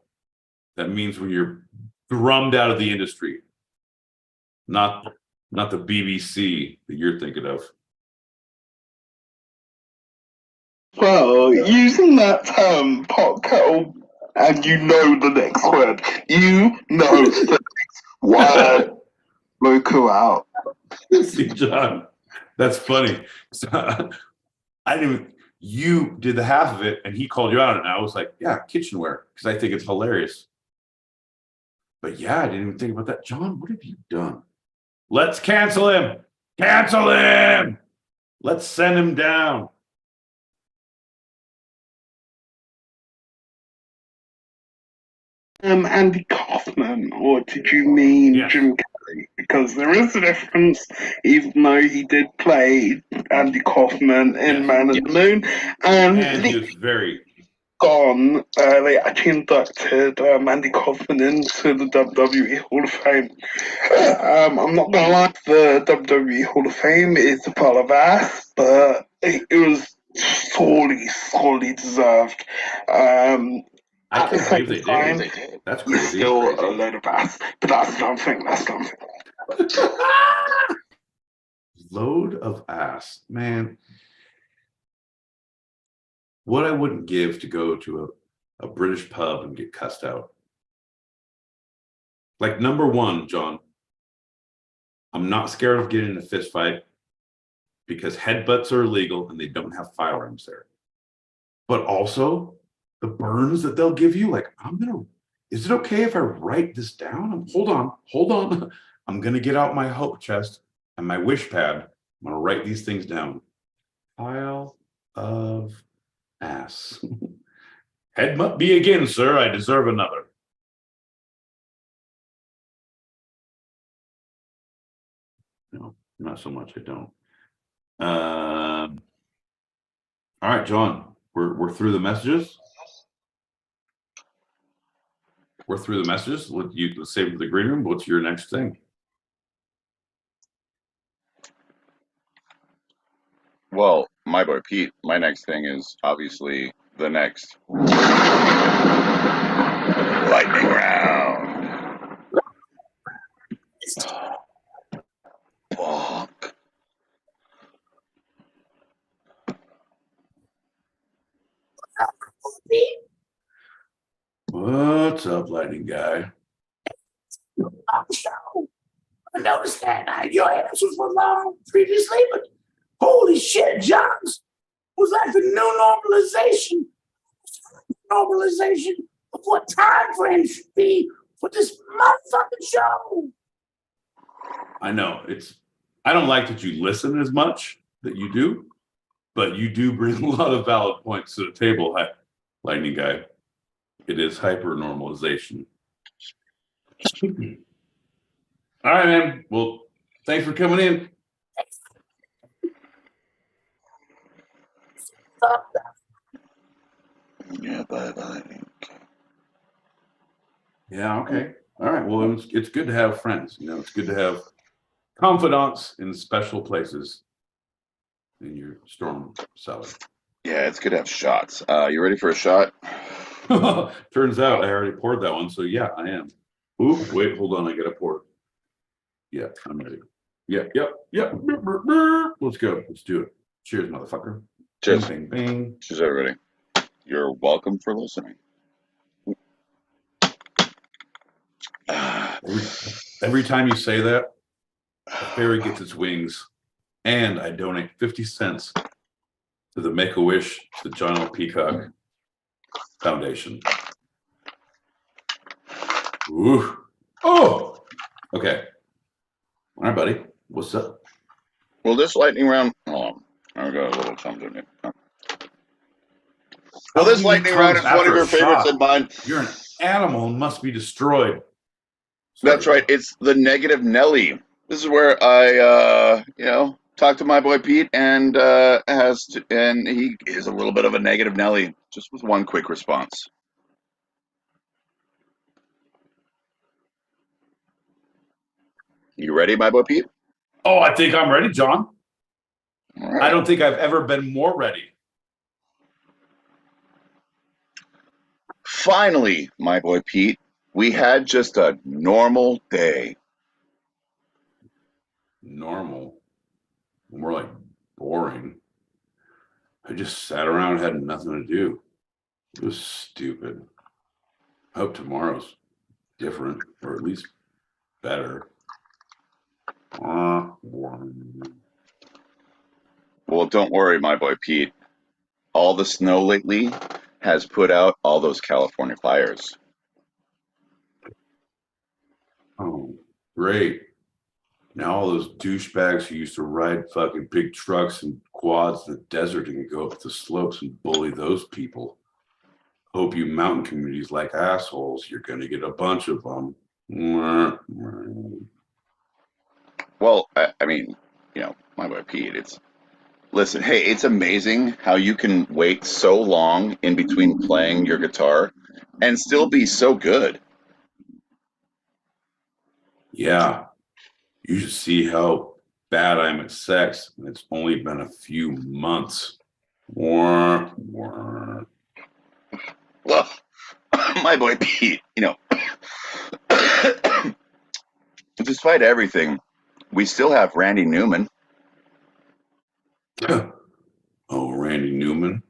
That means when you're drummed out of the industry, not the BBC that you're thinking of. Well, using that term, pot kettle, and you know the next word. You know the next word. Loco out. See, John, that's funny. So, I didn't even, you did the half of it and he called you out, and I was like, yeah, kitchenware, because I think it's hilarious. But yeah, I didn't even think about that. John, what have you done? Let's cancel him. Cancel him. Let's send him down. Andy Kaufman, or did you mean Yes. Jim Carrey? Because there is a difference, even though he did play Andy Kaufman in Yes. Man in the Moon, And he was very gone. They actually inducted Andy Kaufman into the WWE Hall of Fame. I'm not gonna lie, the WWE Hall of Fame is a pile of ass, but it was sorely deserved. I At the can't believe same they time, did. That's he's crazy. still a load of ass, but that's something. Load of ass, man. What I wouldn't give to go to a British pub and get cussed out. Like, number one, John, I'm not scared of getting in a fist fight because headbutts are illegal and they don't have firearms there. But also the burns that they'll give you, like, is it okay if I write this down? Hold on. I'm gonna get out my hope chest and my wish pad. I'm gonna write these things down. Pile of ass. Head must be again, sir. I deserve another. No, not so much. I don't. All right, John. We're through the messages. We're through the messages. Let's save the green room. What's your next thing? Well, my boy Pete, my next thing is obviously the next lightning round. Fuck. What's up, lightning guy? I noticed that your answers were long previously, but holy shit, Johns was like the new normalization of what time frame should be for this motherfucking show. I know I don't like that you listen as much that you do, but you do bring a lot of valid points to the table, lightning guy. It is HyperNormalization. All right, man. Well, thanks for coming in. Yeah, bye. Yeah, okay. All right. Well, it's good to have friends. It's good to have confidants in special places in your storm cellar. Yeah, it's good to have shots. You ready for a shot? Turns out I already poured that one, so yeah, I am. Ooh, wait, hold on. I gotta pour. Yeah, I'm ready. Yep. Let's go. Let's do it. Cheers, motherfucker. Cheers. Bing, bing, bing. Cheers, everybody. You're welcome for listening. Every time you say that, a fairy gets its wings, and I donate 50 cents to the Make-A-Wish, the John L. Peacock Foundation. Ooh. Oh, okay. All right, buddy. What's up? Well, this lightning round. Hold on. I got a little something in it. Well, this lightning round is one of your favorites and mine. You're an animal and must be destroyed. Sorry. That's right. It's the negative Nelly. This is where I, talk to my boy Pete, and and he is a little bit of a negative Nelly, just with one quick response. You ready, my boy Pete? Oh, I think I'm ready, John. All right. I don't think I've ever been more ready. Finally, my boy Pete, we had just a normal day. Normal. More like boring. I just sat around and had nothing to do. It was stupid. I hope tomorrow's different, or at least better. Boring. Well, don't worry, my boy Pete. All the snow lately has put out all those California fires. Oh, great. Now all those douchebags who used to ride fucking big trucks and quads in the desert and go up the slopes and bully those people. Hope you mountain communities like assholes. You're going to get a bunch of them. Well, I mean, you know, my boy Pete, listen, hey, it's amazing how you can wait so long in between playing your guitar and still be so good. Yeah. You should see how bad I'm at sex. And it's only been a few months. Well, my boy Pete, you know, despite everything, we still have Randy Newman. Oh, Randy Newman.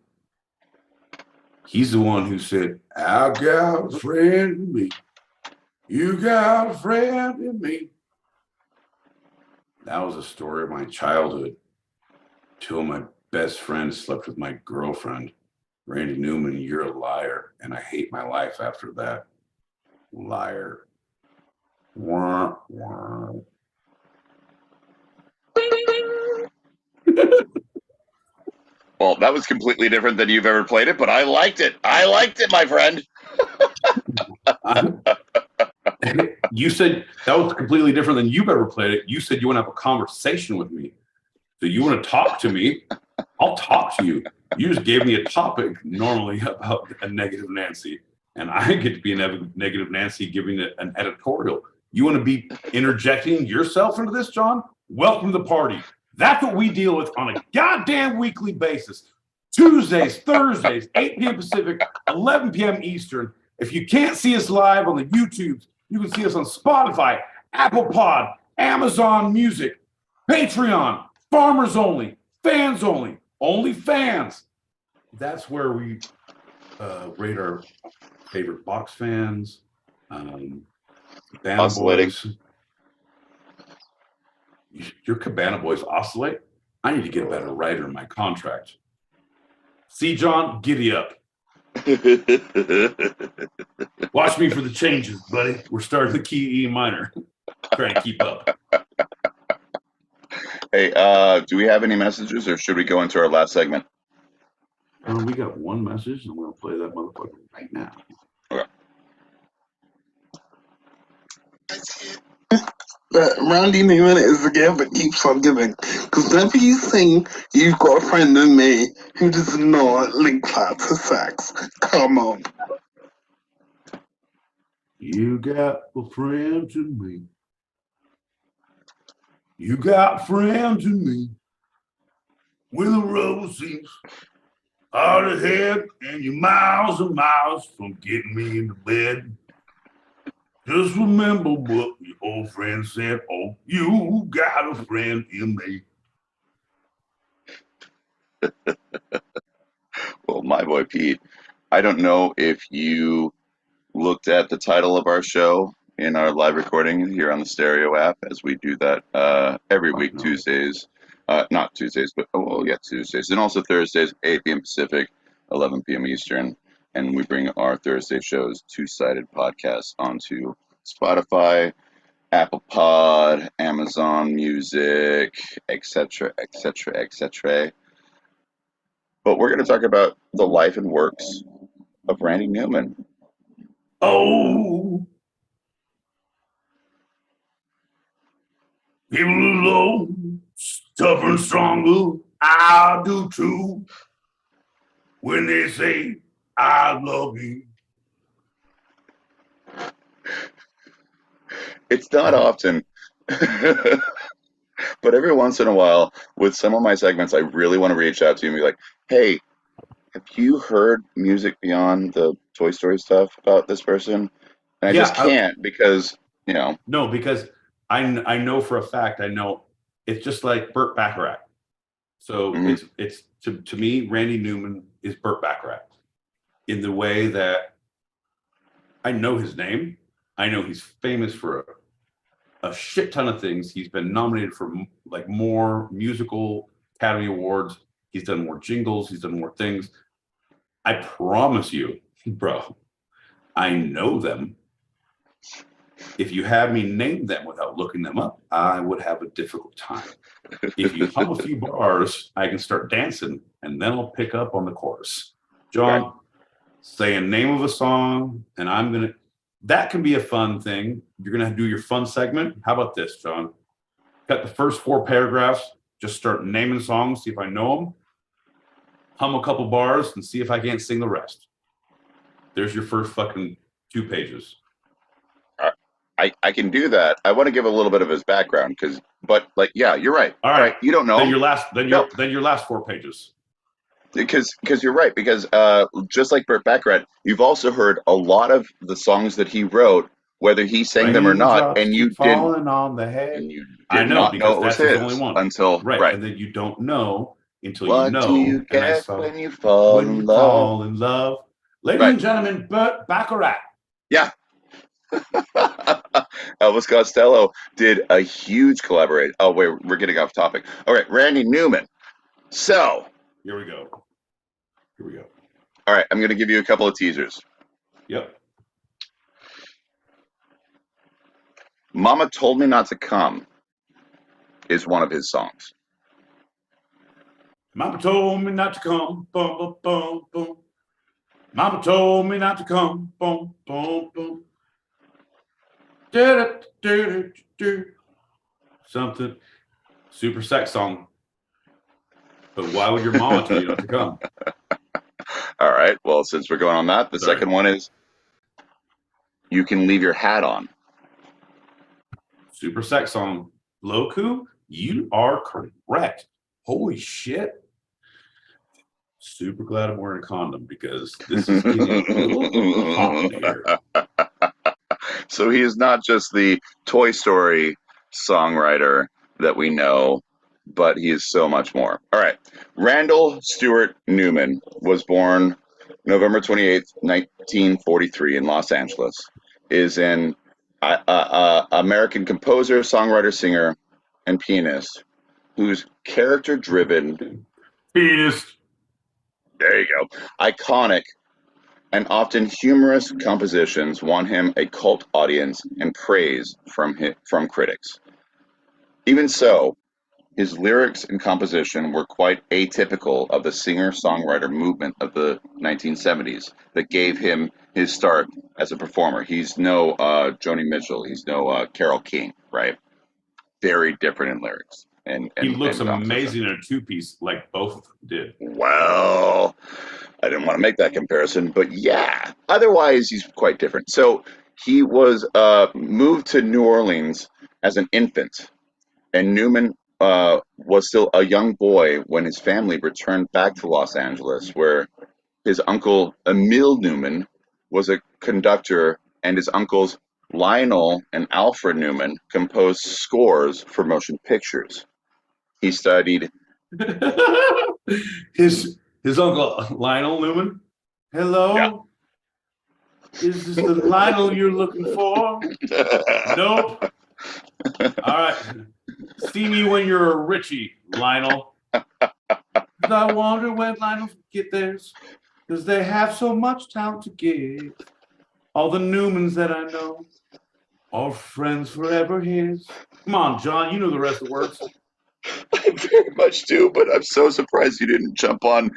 He's the one who said, I got a friend in me. You got a friend in me. That was a story of my childhood. Till my best friend slept with my girlfriend. Randy Newman, you're a liar. And I hate my life after that. Liar. Wah, wah. Well, that was completely different than you've ever played it, but I liked it. I liked it, my friend. You said that was completely different than you've ever played it. You said you want to have a conversation with me. So you want to talk to me? I'll talk to you. You just gave me a topic normally about a negative Nancy, and I get to be a negative Nancy giving it an editorial. You want to be interjecting yourself into this, John? Welcome to the party. That's what we deal with on a goddamn weekly basis. Tuesdays, Thursdays, 8 p.m. Pacific, 11 p.m. Eastern. If you can't see us live on the YouTube, you can see us on Spotify, Apple Pod, Amazon Music, Patreon, Farmers Only, Fans Only, Only Fans. That's where we rate our favorite box fans, Cabana Boys. Your Cabana Boys oscillate? I need to get a better writer in my contract. See, John, giddy up. Watch me for the changes, buddy. We're starting the key E minor. Trying to keep up. Hey, do we have any messages, or should we go into our last segment? We got one message, and we'll play that motherfucker right now. Okay. Randy Newman is the gift that keeps on giving. Because whenever you sing, you've got a friend in me who does not link that to sex. Come on. You got a friend to me. You got a friend to me. With a rose seems hard ahead, and you're miles and miles from getting me into bed. Just remember what your old friend said. Oh, you got a friend in me. Well, my boy Pete, I don't know if you looked at the title of our show in our live recording here on the Stereo app, as we do that every week, Tuesdays. Not Tuesdays, but Tuesdays. And also Thursdays, 8 p.m. Pacific, 11 p.m. Eastern. And we bring our Thursday shows, Two-Sided Podcast, onto Spotify, Apple Pod, Amazon Music, etc., etc., etc. But we're going to talk about the life and works of Randy Newman. Oh, people are low, tougher and stronger. I do too. When they say, I love you. It's not often, but every once in a while, with some of my segments, I really want to reach out to you and be like, hey, have you heard music beyond the Toy Story stuff about this person? And I just can't because, you know. No, because I know for a fact, I know it's just like Burt Bacharach. So it's to me, Randy Newman is Burt Bacharach in the way that I know his name. I know he's famous for a shit ton of things. He's been nominated for like more musical Academy Awards. He's done more jingles. He's done more things. I promise you, bro, I know them. If you have me name them without looking them up, I would have a difficult time. If you hum a few bars, I can start dancing, and then I'll pick up on the chorus. John, Okay. say a name of a song, and that can be a fun thing. You're gonna do your fun segment. How about this, John? Got the first 4 paragraphs, just start naming songs, see if I know them. Hum a couple bars and see if I can't sing the rest. There's your first fucking 2 pages. I can do that. I want to give a little bit of his background but like, yeah, you're right. All right. You don't know. Then your last 4 pages. Because you're right. Because just like Burt Bacharach, you've also heard a lot of the songs that he wrote, whether he sang them or not, and you falling on the head. And you I did know, not because know it was that's his his only one. until Right. And then you don't know until you what know. do you and I get saw, when you fall in love? fall in love. Ladies and gentlemen, Burt Bacharach. Yeah. Elvis Costello did a huge collaboration. Oh, wait, we're getting off topic. All right, Randy Newman. So. Here we go. All right, I'm going to give you a couple of teasers. Yep. Mama Told Me Not to Come is one of his songs. Mama told me not to come, boom, boom, boom, boom. Mama told me not to come, boom, boom, boom. Something. Super sex song. But why would your mama tell you not to come? All right, well, since we're going on that, the second one is You Can Leave Your Hat On. Super sex song. Loku, you are correct. Holy shit. Super glad I'm wearing a condom because this is getting a little hot here. So he is not just the Toy Story songwriter that we know, but he is so much more. All right. Randall Stewart Newman was born November 28th, 1943 in Los Angeles. Is an American composer, songwriter, singer, and pianist whose character-driven... Pianist. There you go. Iconic and often humorous compositions won him a cult audience and praise from critics. Even so, his lyrics and composition were quite atypical of the singer-songwriter movement of the 1970s that gave him his start as a performer. He's no Joni Mitchell. He's no Carole King, right? Very different in lyrics. And he looks and amazing in a 2-piece like both of them did. Well, I didn't want to make that comparison, but yeah. Otherwise, he's quite different. So he was moved to New Orleans as an infant, and Newman was still a young boy when his family returned back to Los Angeles, where his uncle Emil Newman was a conductor, and his uncles Lionel and Alfred Newman composed scores for motion pictures. He studied his uncle Lionel Newman. Hello? Yeah. Is this the Lionel you're looking for? Nope. All right. See me when you're a Richie, Lionel. I wonder when Lionel get theirs, because they have so much talent to give. All the Newmans that I know are friends forever his. Come on, John, you know the rest of the words. I very much do, but I'm so surprised you didn't jump on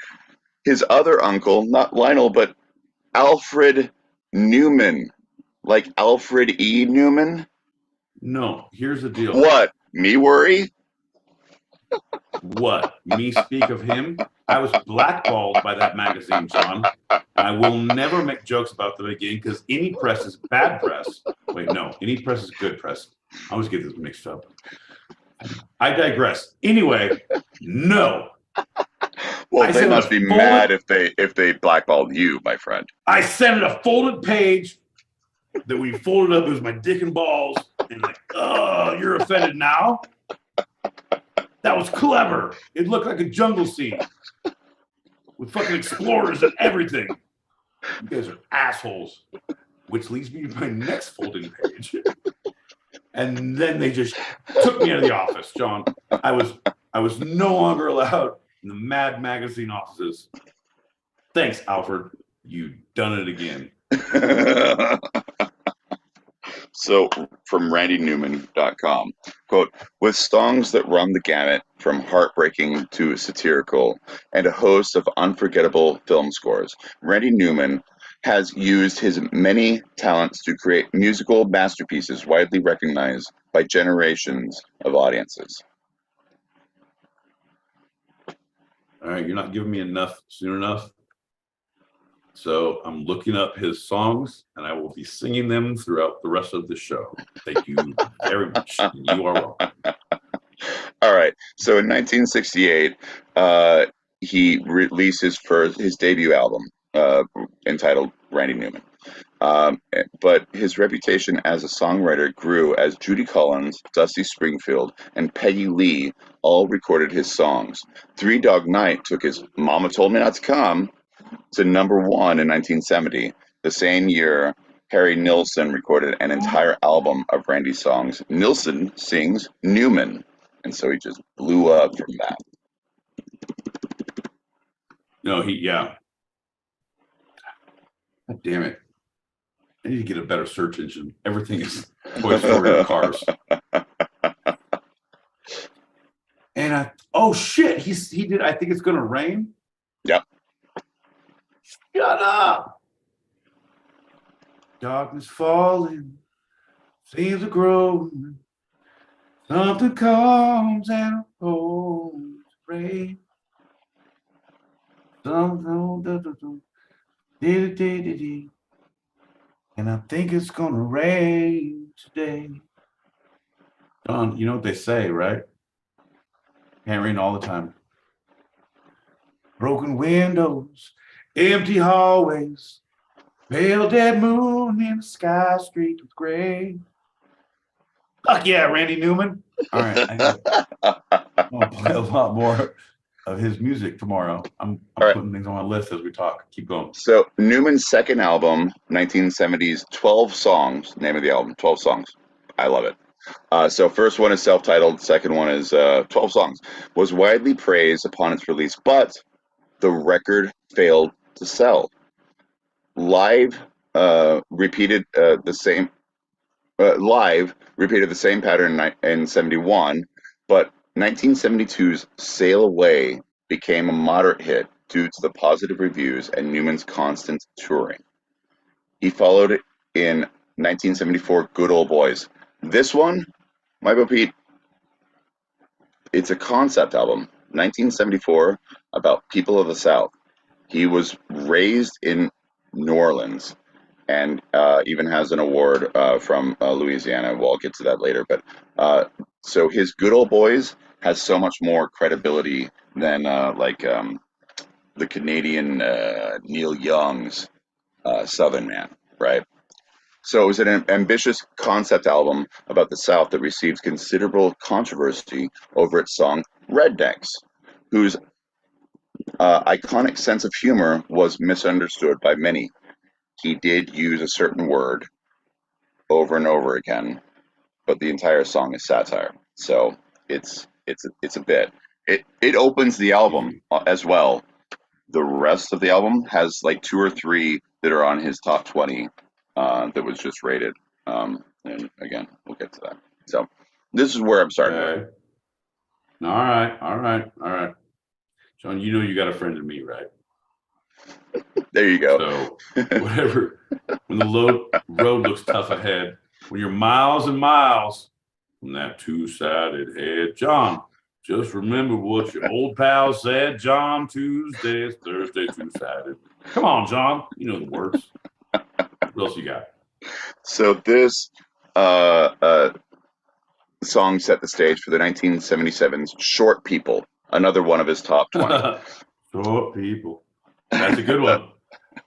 his other uncle, not Lionel, but Alfred Newman. Like Alfred E. Newman? No, here's the deal. What? Me worry? What? Me speak of him? I was blackballed by that magazine, John. I will never make jokes about them again because any press is bad press. Wait, no. Any press is good press. I always get this mixed up. I digress. Anyway, no. Well, they must be mad if they blackballed you, my friend. I sent it a folded page that we folded up as my dick and balls, and like, oh, you're offended now? That was clever. It looked like a jungle scene with fucking explorers and everything. You guys are assholes. Which leads me to my next folding page. And then they just took me out of the office, John. I was no longer allowed in the Mad Magazine offices. Thanks, Alfred. You've done it again. So from randynewman.com, quote, with songs that run the gamut from heartbreaking to satirical and a host of unforgettable film scores, Randy Newman has used his many talents to create musical masterpieces widely recognized by generations of audiences. All right, you're not giving me enough soon enough. So I'm looking up his songs and I will be singing them throughout the rest of the show. Thank you very much. You are welcome. All right. So in 1968, he released his debut album entitled Randy Newman. But his reputation as a songwriter grew as Judy Collins, Dusty Springfield, and Peggy Lee all recorded his songs. Three Dog Night took his Mama Told Me Not to Come to number one in 1970. The same year, Harry Nilsson recorded an entire album of Randy's songs. Nilsson sings Newman, and so he just blew up from that. No, yeah. God damn it. I need to get a better search engine. Everything is Toy Story or Cars. And oh shit, he did I Think It's Gonna Rain? Yep. Shut up. Darkness falling, seems to grow. Something comes and holds rain. Something and I think it's gonna rain today. John, you know what they say, right? Can't rain all the time. Broken windows, empty hallways, pale dead moon in the sky streaked with gray. Fuck yeah, Randy Newman. All right, I'm gonna play a lot more of his music tomorrow. I'm putting things on my list as we talk. Keep going. So Newman's second album, 1970s, 12 songs, name of the album, 12 songs. I love it. So first one is self-titled, second one is 12 songs, was widely praised upon its release, but the record failed to sell. Live repeated the same pattern in 71, but 1972's Sail Away became a moderate hit due to the positive reviews and Newman's constant touring. He followed it in 1974, Good Old Boys. This one, Michael Pete, it's a concept album, 1974, about people of the South. He was raised in New Orleans and even has an award from Louisiana. Well, I'll get to that later. But so his Good Old Boys has so much more credibility than the Canadian Neil Young's Southern Man, right? So it was an ambitious concept album about the South that received considerable controversy over its song Rednecks, whose iconic sense of humor was misunderstood by many. He did use a certain word over and over again, but the entire song is satire. So it's a bit. It opens the album as well. The rest of the album has like 2 or 3 that are on his top 20 that was just rated. And again, we'll get to that. So this is where I'm starting. Okay. All right. John, you know you got a friend in me, right? There you go. So whatever, when the road looks tough ahead, when you're miles and miles from that two-sided head, John, just remember what your old pal said, John, Tuesday is Thursday, two-sided. Come on, John. You know the words. What else you got? So this song set the stage for the 1977's Short People, another one of his top 20. Short People. That's a good one.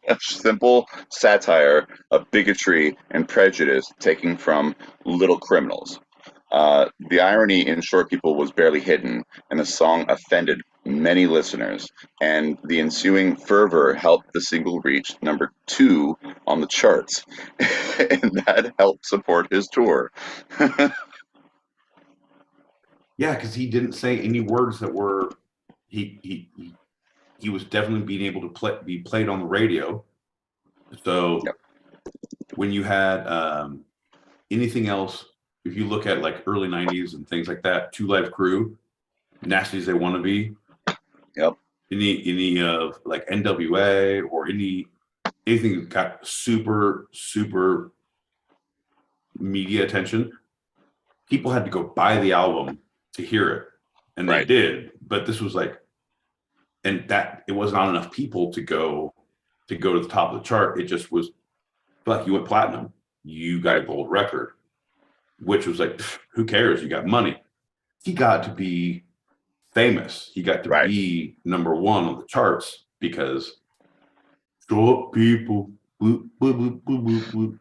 A simple satire of bigotry and prejudice taken from Little Criminals. The irony in Short People was barely hidden, and the song offended many listeners, and the ensuing fervor helped the single reach number 2 on the charts, and that helped support his tour. Yeah, because he didn't say any words that were he was definitely being able to be played on the radio. So when you had anything else, if you look at like early 90s and things like that, Two Live Crew, Nasty as They Want to Be, Yep. any of like NWA or anything that got super media attention, people had to go buy the album to hear it, and they did. But this was like, and that it was not enough people to go to the top of the chart. It just was like you went platinum, you got a gold record, which was like, who cares? You got money. He got to be famous. He got to be number one on the charts because short people, boop, boop, boop, boop, boop, boop.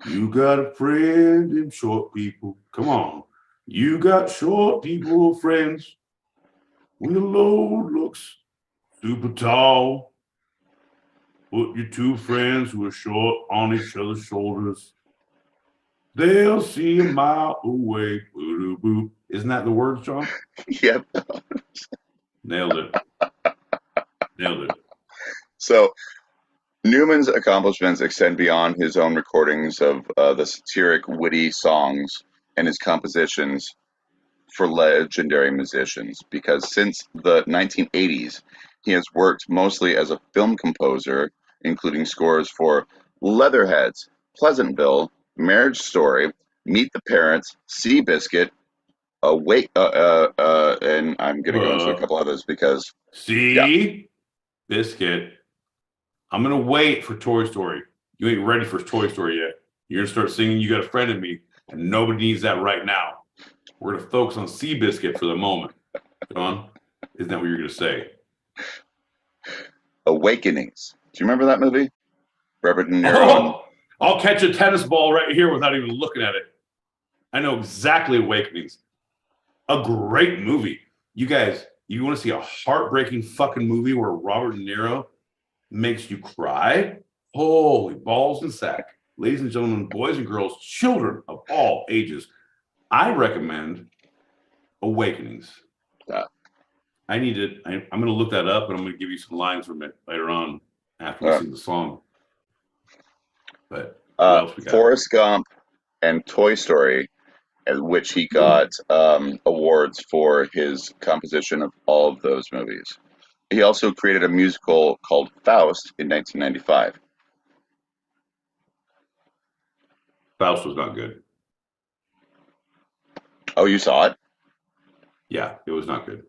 You got a friend in short people. Come on. You got short people friends. When the load looks super tall, put your two friends who are short on each other's shoulders. They'll see a mile away. Boop, boop. Isn't that the words, John? Yep. Nailed it. Nailed it. So Newman's accomplishments extend beyond his own recordings of the satiric, witty songs and his compositions for legendary musicians, because since the 1980s, he has worked mostly as a film composer, including scores for Leatherheads, Pleasantville, Marriage Story, Meet the Parents, Seabiscuit, and I'm going to go into a couple others because... Biscuit. I'm going to wait for Toy Story. You ain't ready for Toy Story yet. You're going to start singing You Got a Friend in Me, and nobody needs that right now. We're going to focus on Seabiscuit for the moment. John, isn't that what you're going to say? Awakenings. Do you remember that movie? Robert De Niro. Oh, I'll catch a tennis ball right here without even looking at it. I know exactly Awakenings. A great movie. You guys, you want to see a heartbreaking fucking movie where Robert De Niro makes you cry? Holy balls and sack. Ladies and gentlemen, boys and girls, children of all ages, I recommend Awakenings. I need it. I'm going to look that up, and I'm going to give you some lines from it later on after we sing the song. But what else we got? Forrest Gump and Toy Story, in which he got awards for his composition of all of those movies. He also created a musical called Faust in 1995. Faust was not good. Oh, you saw it? Yeah, it was not good.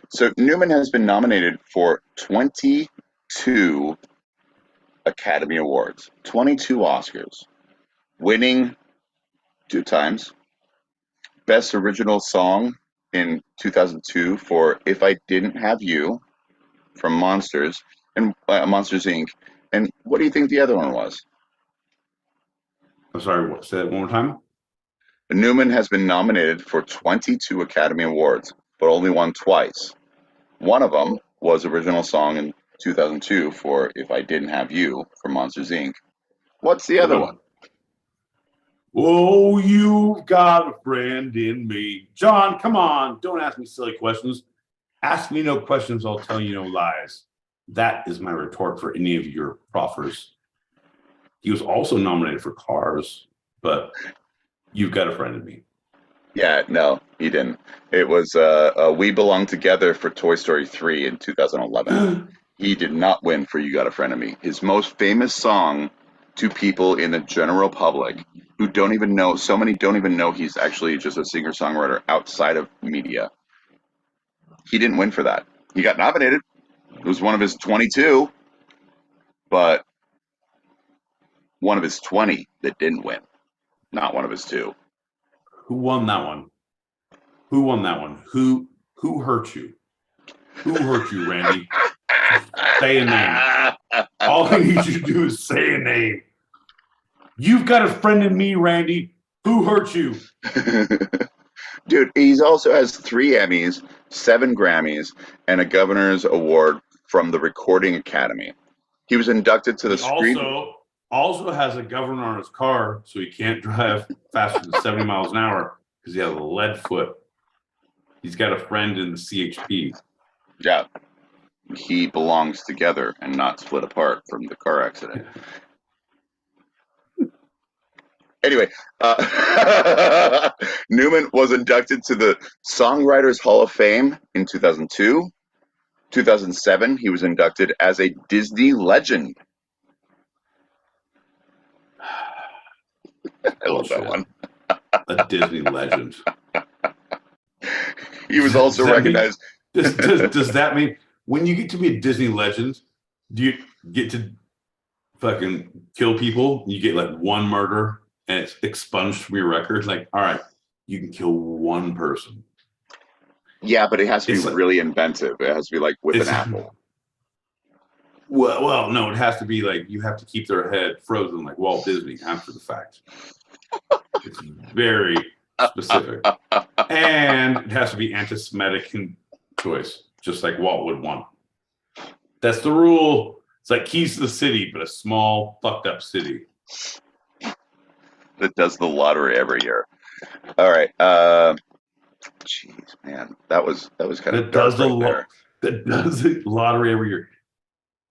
So Newman has been nominated for 22 Academy Awards, 22 Oscars, winning 2 times. Best Original Song in 2002 for If I Didn't Have You from Monsters and Monsters Inc. And what do you think the other one was? I'm sorry, say that one more time. Newman has been nominated for 22 Academy Awards, but only won twice. One of them was Original Song in 2002 for If I Didn't Have You from Monsters Inc. What's the other one? Oh, you've got a friend in me. John, come on. Don't ask me silly questions. Ask me no questions. I'll tell you no lies. That is my retort for any of your proffers. He was also nominated for Cars, but You've Got a Friend in Me. Yeah, no, he didn't. It was We Belong Together for Toy Story 3 in 2011. He did not win for You Got a Friend in Me. His most famous song to people in the general public who don't even know, so many don't even know he's actually just a singer-songwriter outside of media. He didn't win for that. He got nominated. It was one of his 22, but one of his 20 that didn't win, not one of his 2. Who won that one? Who won that one? Who hurt you? Who hurt you, Randy? Say a name. All I need you to do is say a name. You've Got a Friend in Me, Randy. Who hurt you? Dude, he also has 3 Emmys, 7 Grammys, and a Governor's Award from the Recording Academy. He was inducted to the also has a governor on his car, so he can't drive faster than 70 miles an hour because he has a lead foot. He's got a friend in the CHP. Yeah. He belongs together and not split apart from the car accident. Anyway, Newman was inducted to the Songwriters Hall of Fame in 2002. 2007, he was inducted as a Disney legend. I love that one. A Disney legend. He was also recognized. Does that mean when you get to be a Disney legend, do you get to fucking kill people? You get like one murder and it's expunged from your record. Like, all right, you can kill one person. Yeah, but it has to be like, really inventive. It has to be like with an apple. Well, no, it has to be like you have to keep their head frozen like Walt Disney after the fact. It's very specific. And it has to be anti-Semitic in choice, just like Walt would want. That's the rule. It's like Keys to the City, but a small, fucked up city. That does the lottery every year. All right. Jeez, man. That was kind of dark right there. That does the lottery every year.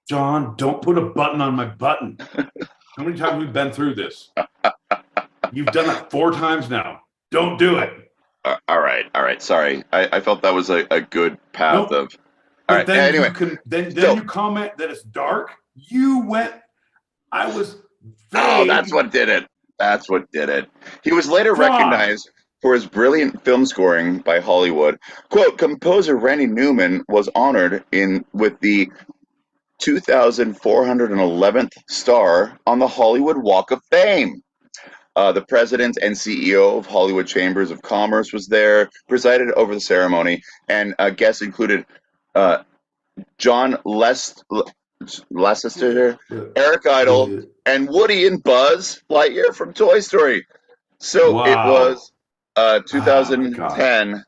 John, don't put a button on my button. How many times have we been through this? You've done it 4 times now. Don't do it. All right. Sorry. I felt that was a good path of. All right. Then anyway, you comment that it's dark. You went. I was. Vague. Oh, that's what did it. That's what did it. He was later recognized for his brilliant film scoring by Hollywood. Quote, composer Randy Newman was honored with the 2,411th star on the Hollywood Walk of Fame. The president and CEO of Hollywood Chambers of Commerce was there, presided over the ceremony, and guests included John Lasseter, Eric Idle, and Woody and Buzz Lightyear from Toy Story. So it was 2010,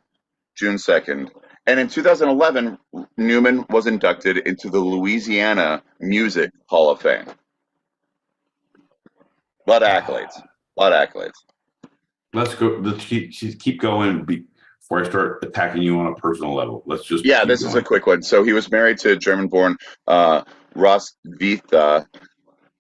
June 2nd. And in 2011, Newman was inducted into the Louisiana Music Hall of Fame. A lot of accolades. Let's go. Let's keep going before I start attacking you on a personal level. Let's just. Yeah, this is a quick one. So he was married to German-born Roswitha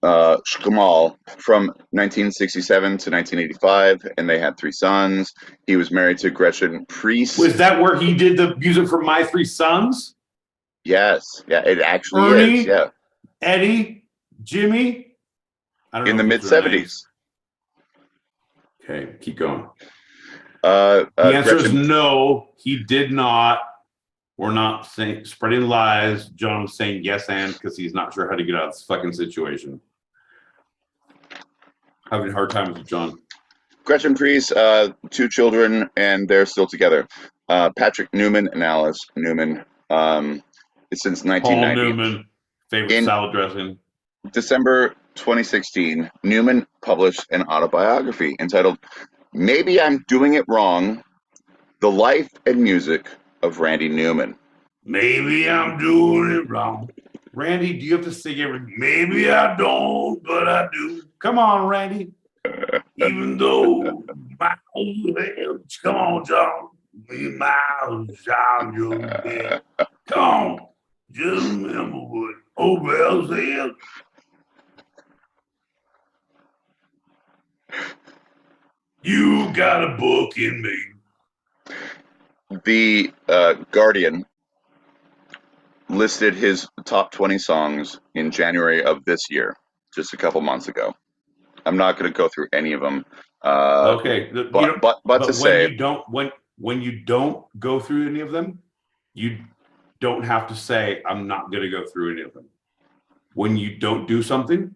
Schmal from 1967 to 1985, and they had 3 sons. He was married to Gretchen Priest. Was that where he did the music for My 3 Sons? Yes. Yeah, it actually Ernie, is. Yeah. Eddie, Jimmy. I don't know. In the mid-70s. Okay, keep going. The answer is no, he did not. We're not spreading lies. John was saying yes and because he's not sure how to get out of this fucking situation. Having a hard time with John. Gretchen Priest, 2 children, and they're still together. Patrick Newman and Alice Newman. Since 1990. Paul Newman, favorite salad dressing. December 2016, Newman published an autobiography entitled Maybe I'm Doing It Wrong, The Life and Music of Randy Newman. Maybe I'm doing it wrong. Randy, do you have to sing everything? Maybe I don't, but I do. Come on, Randy. Even though my old head, come on, John. Me miles down your head. Come on. Just remember what old Bell said. You got a book in me. The Guardian listed his top 20 songs in January of this year, just a couple months ago. I'm not going to go through any of them. Okay, but to say, when you don't go through any of them, you don't have to say I'm not going to go through any of them. When you don't do something,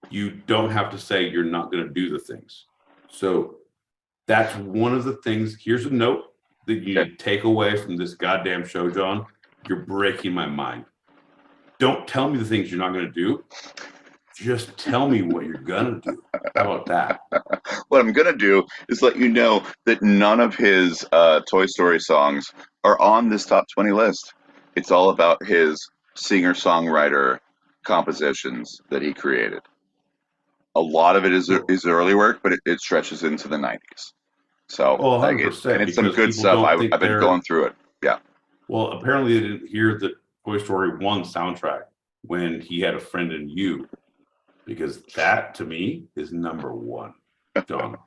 you don't have to say you're not going to do the things. So that's one of the things. Here's a note that you need to take away from this goddamn show, John. You're breaking my mind. Don't tell me the things you're not going to do. Just tell me what you're going to do. How about that? What I'm going to do is let you know that none of his Toy Story songs are on this top 20 list. It's all about his singer-songwriter compositions that he created. A lot of it is early work, but it stretches into the 90s. So, 100%, and it's some good stuff. I've been going through it. Yeah. Well, apparently they didn't hear the Toy Story 1 soundtrack when he had a friend in you, because that to me is number 1. John.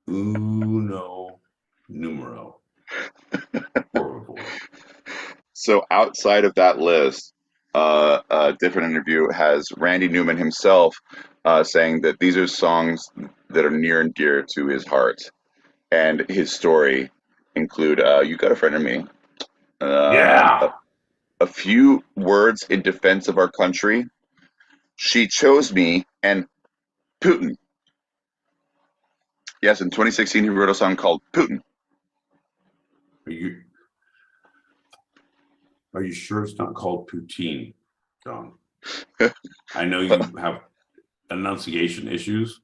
Uno numero. Por favor. So outside of that list, a different interview has Randy Newman himself saying that these are songs that are near and dear to his heart, and his story include "You Got a Friend in Me," Yeah. a few words in defense of our country, "She Chose Me," and Putin. Yes, in 2016 he wrote a song called Putin. Are you sure it's not called poutine, John? I know you have enunciation issues.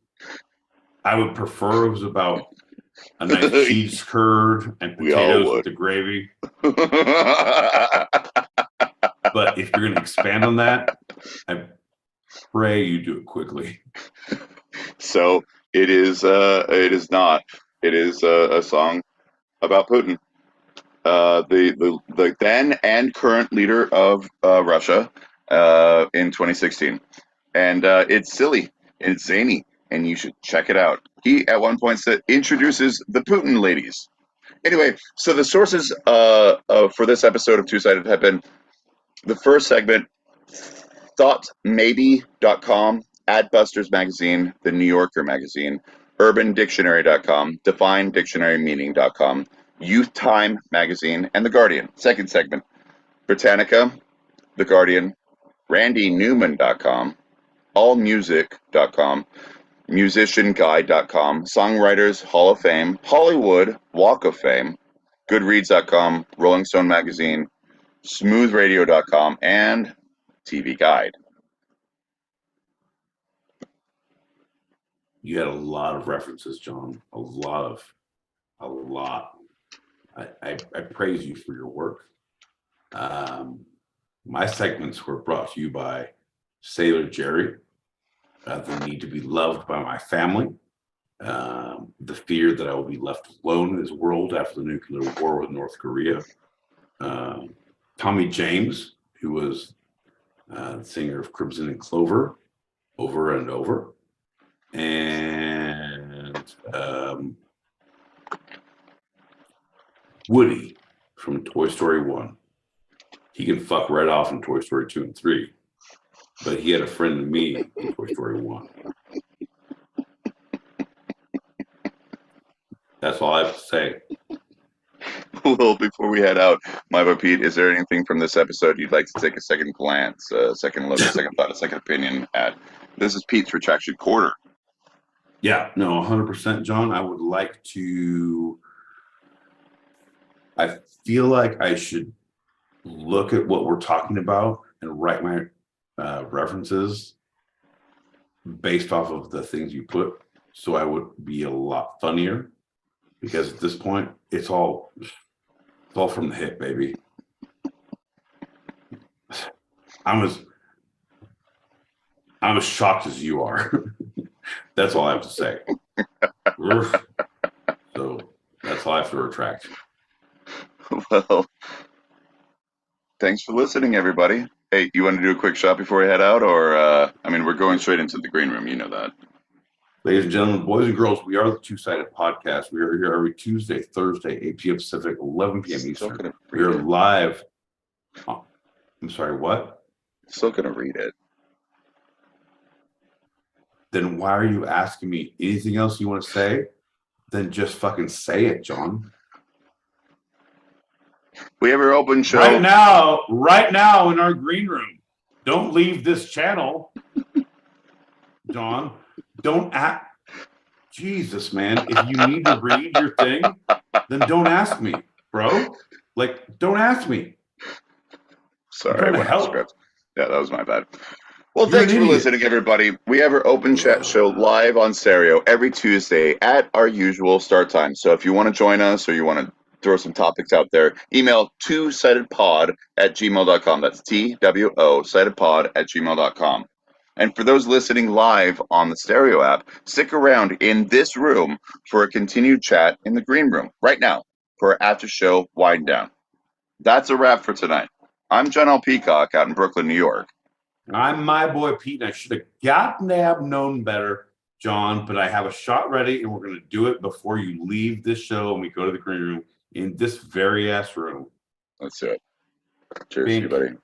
I would prefer it was about a nice cheese curd and potatoes with the gravy. But if you're going to expand on that, I pray you do it quickly. So it is not. It is a song about Putin, the then and current leader of Russia in 2016, and it's silly, it's zany, and you should check it out. He at one point introduces the Putin ladies. Anyway, so the sources for this episode of Two Sided have been the first segment, thoughtmaybe.com, Adbusters Magazine, The New Yorker Magazine, UrbanDictionary.com, DefineDictionaryMeaning.com, Youth Time Magazine, and The Guardian. Second segment, Britannica, The Guardian, RandyNewman.com, AllMusic.com, MusicianGuide.com, Songwriters Hall of Fame, Hollywood Walk of Fame, Goodreads.com, Rolling Stone Magazine, SmoothRadio.com, and TV Guide. You had a lot of references, John. A lot. I praise you for your work. My segments were brought to you by Sailor Jerry, the need to be loved by my family, the fear that I will be left alone in this world after the nuclear war with North Korea, Tommy James, who was the singer of Crimson and Clover, Over and Over, and Woody from Toy Story 1. He can fuck right off in Toy Story 2 and 3, but he had a friend in me in Toy Story 1. That's all I have to say. Well, before we head out, my boy Pete, is there anything from this episode you'd like to take a second glance, a second look, a second thought, a second opinion at? This is Pete's Retraction Quarter. Yeah, no, 100%, John. I would like to. I feel like I should look at what we're talking about and write my references based off of the things you put, so I would be a lot funnier. Because at this point, it's all from the hip, baby. I'm as shocked as you are. That's all I have to say. So that's all I have to retract. Well, thanks for listening, everybody. Hey, you want to do a quick shot before we head out? Or, we're going straight into the green room. You know that. Ladies and gentlemen, boys and girls, we are the Two-Sided Podcast. We are here every Tuesday, Thursday, 8 p.m. Pacific, 11 p.m. Eastern. We are live. I'm sorry, what? Still going to read it. Then why are you asking me anything else you want to say? Then just fucking say it, John. We have our open show. Right now in our green room. Don't leave this channel, John. Don't act. Jesus, man. If you need to read your thing, then don't ask me, bro. Like, don't ask me. Sorry, I went off script. Yeah, that was my bad. Well, You're thanks for listening, everybody. We have our open chat show live on stereo every Tuesday at our usual start time. So if you want to join us or you want to throw some topics out there, email twosidedpod@gmail.com. That's TWO sidedpod@gmail.com. And for those listening live on the stereo app, stick around in this room for a continued chat in the green room right now for our after show wind down. That's a wrap for tonight. I'm John L. Peacock out in Brooklyn, New York. I'm my boy Pete, and I should have known better. John, but I have a shot ready, and we're going to do it before you leave this show and we go to the green room in this very ass room. Let's do it. Cheers to you, buddy.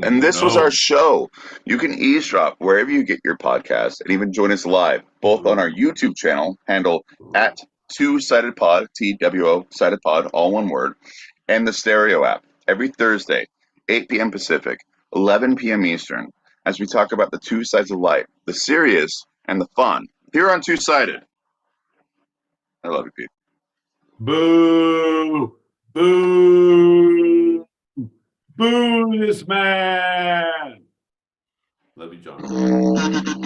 And this was our show. You can eavesdrop wherever you get your podcast and even join us live, both on our YouTube channel, handle at Two-Sided Pod, TWO, Sided Pod, all one word, and the Stereo app every Thursday, 8 p.m. Pacific, 11 p.m. Eastern, as we talk about the two sides of life, the serious and the fun, here on Two-Sided. I love you, Pete. Boo! Boo! Boo this man! Love you, John.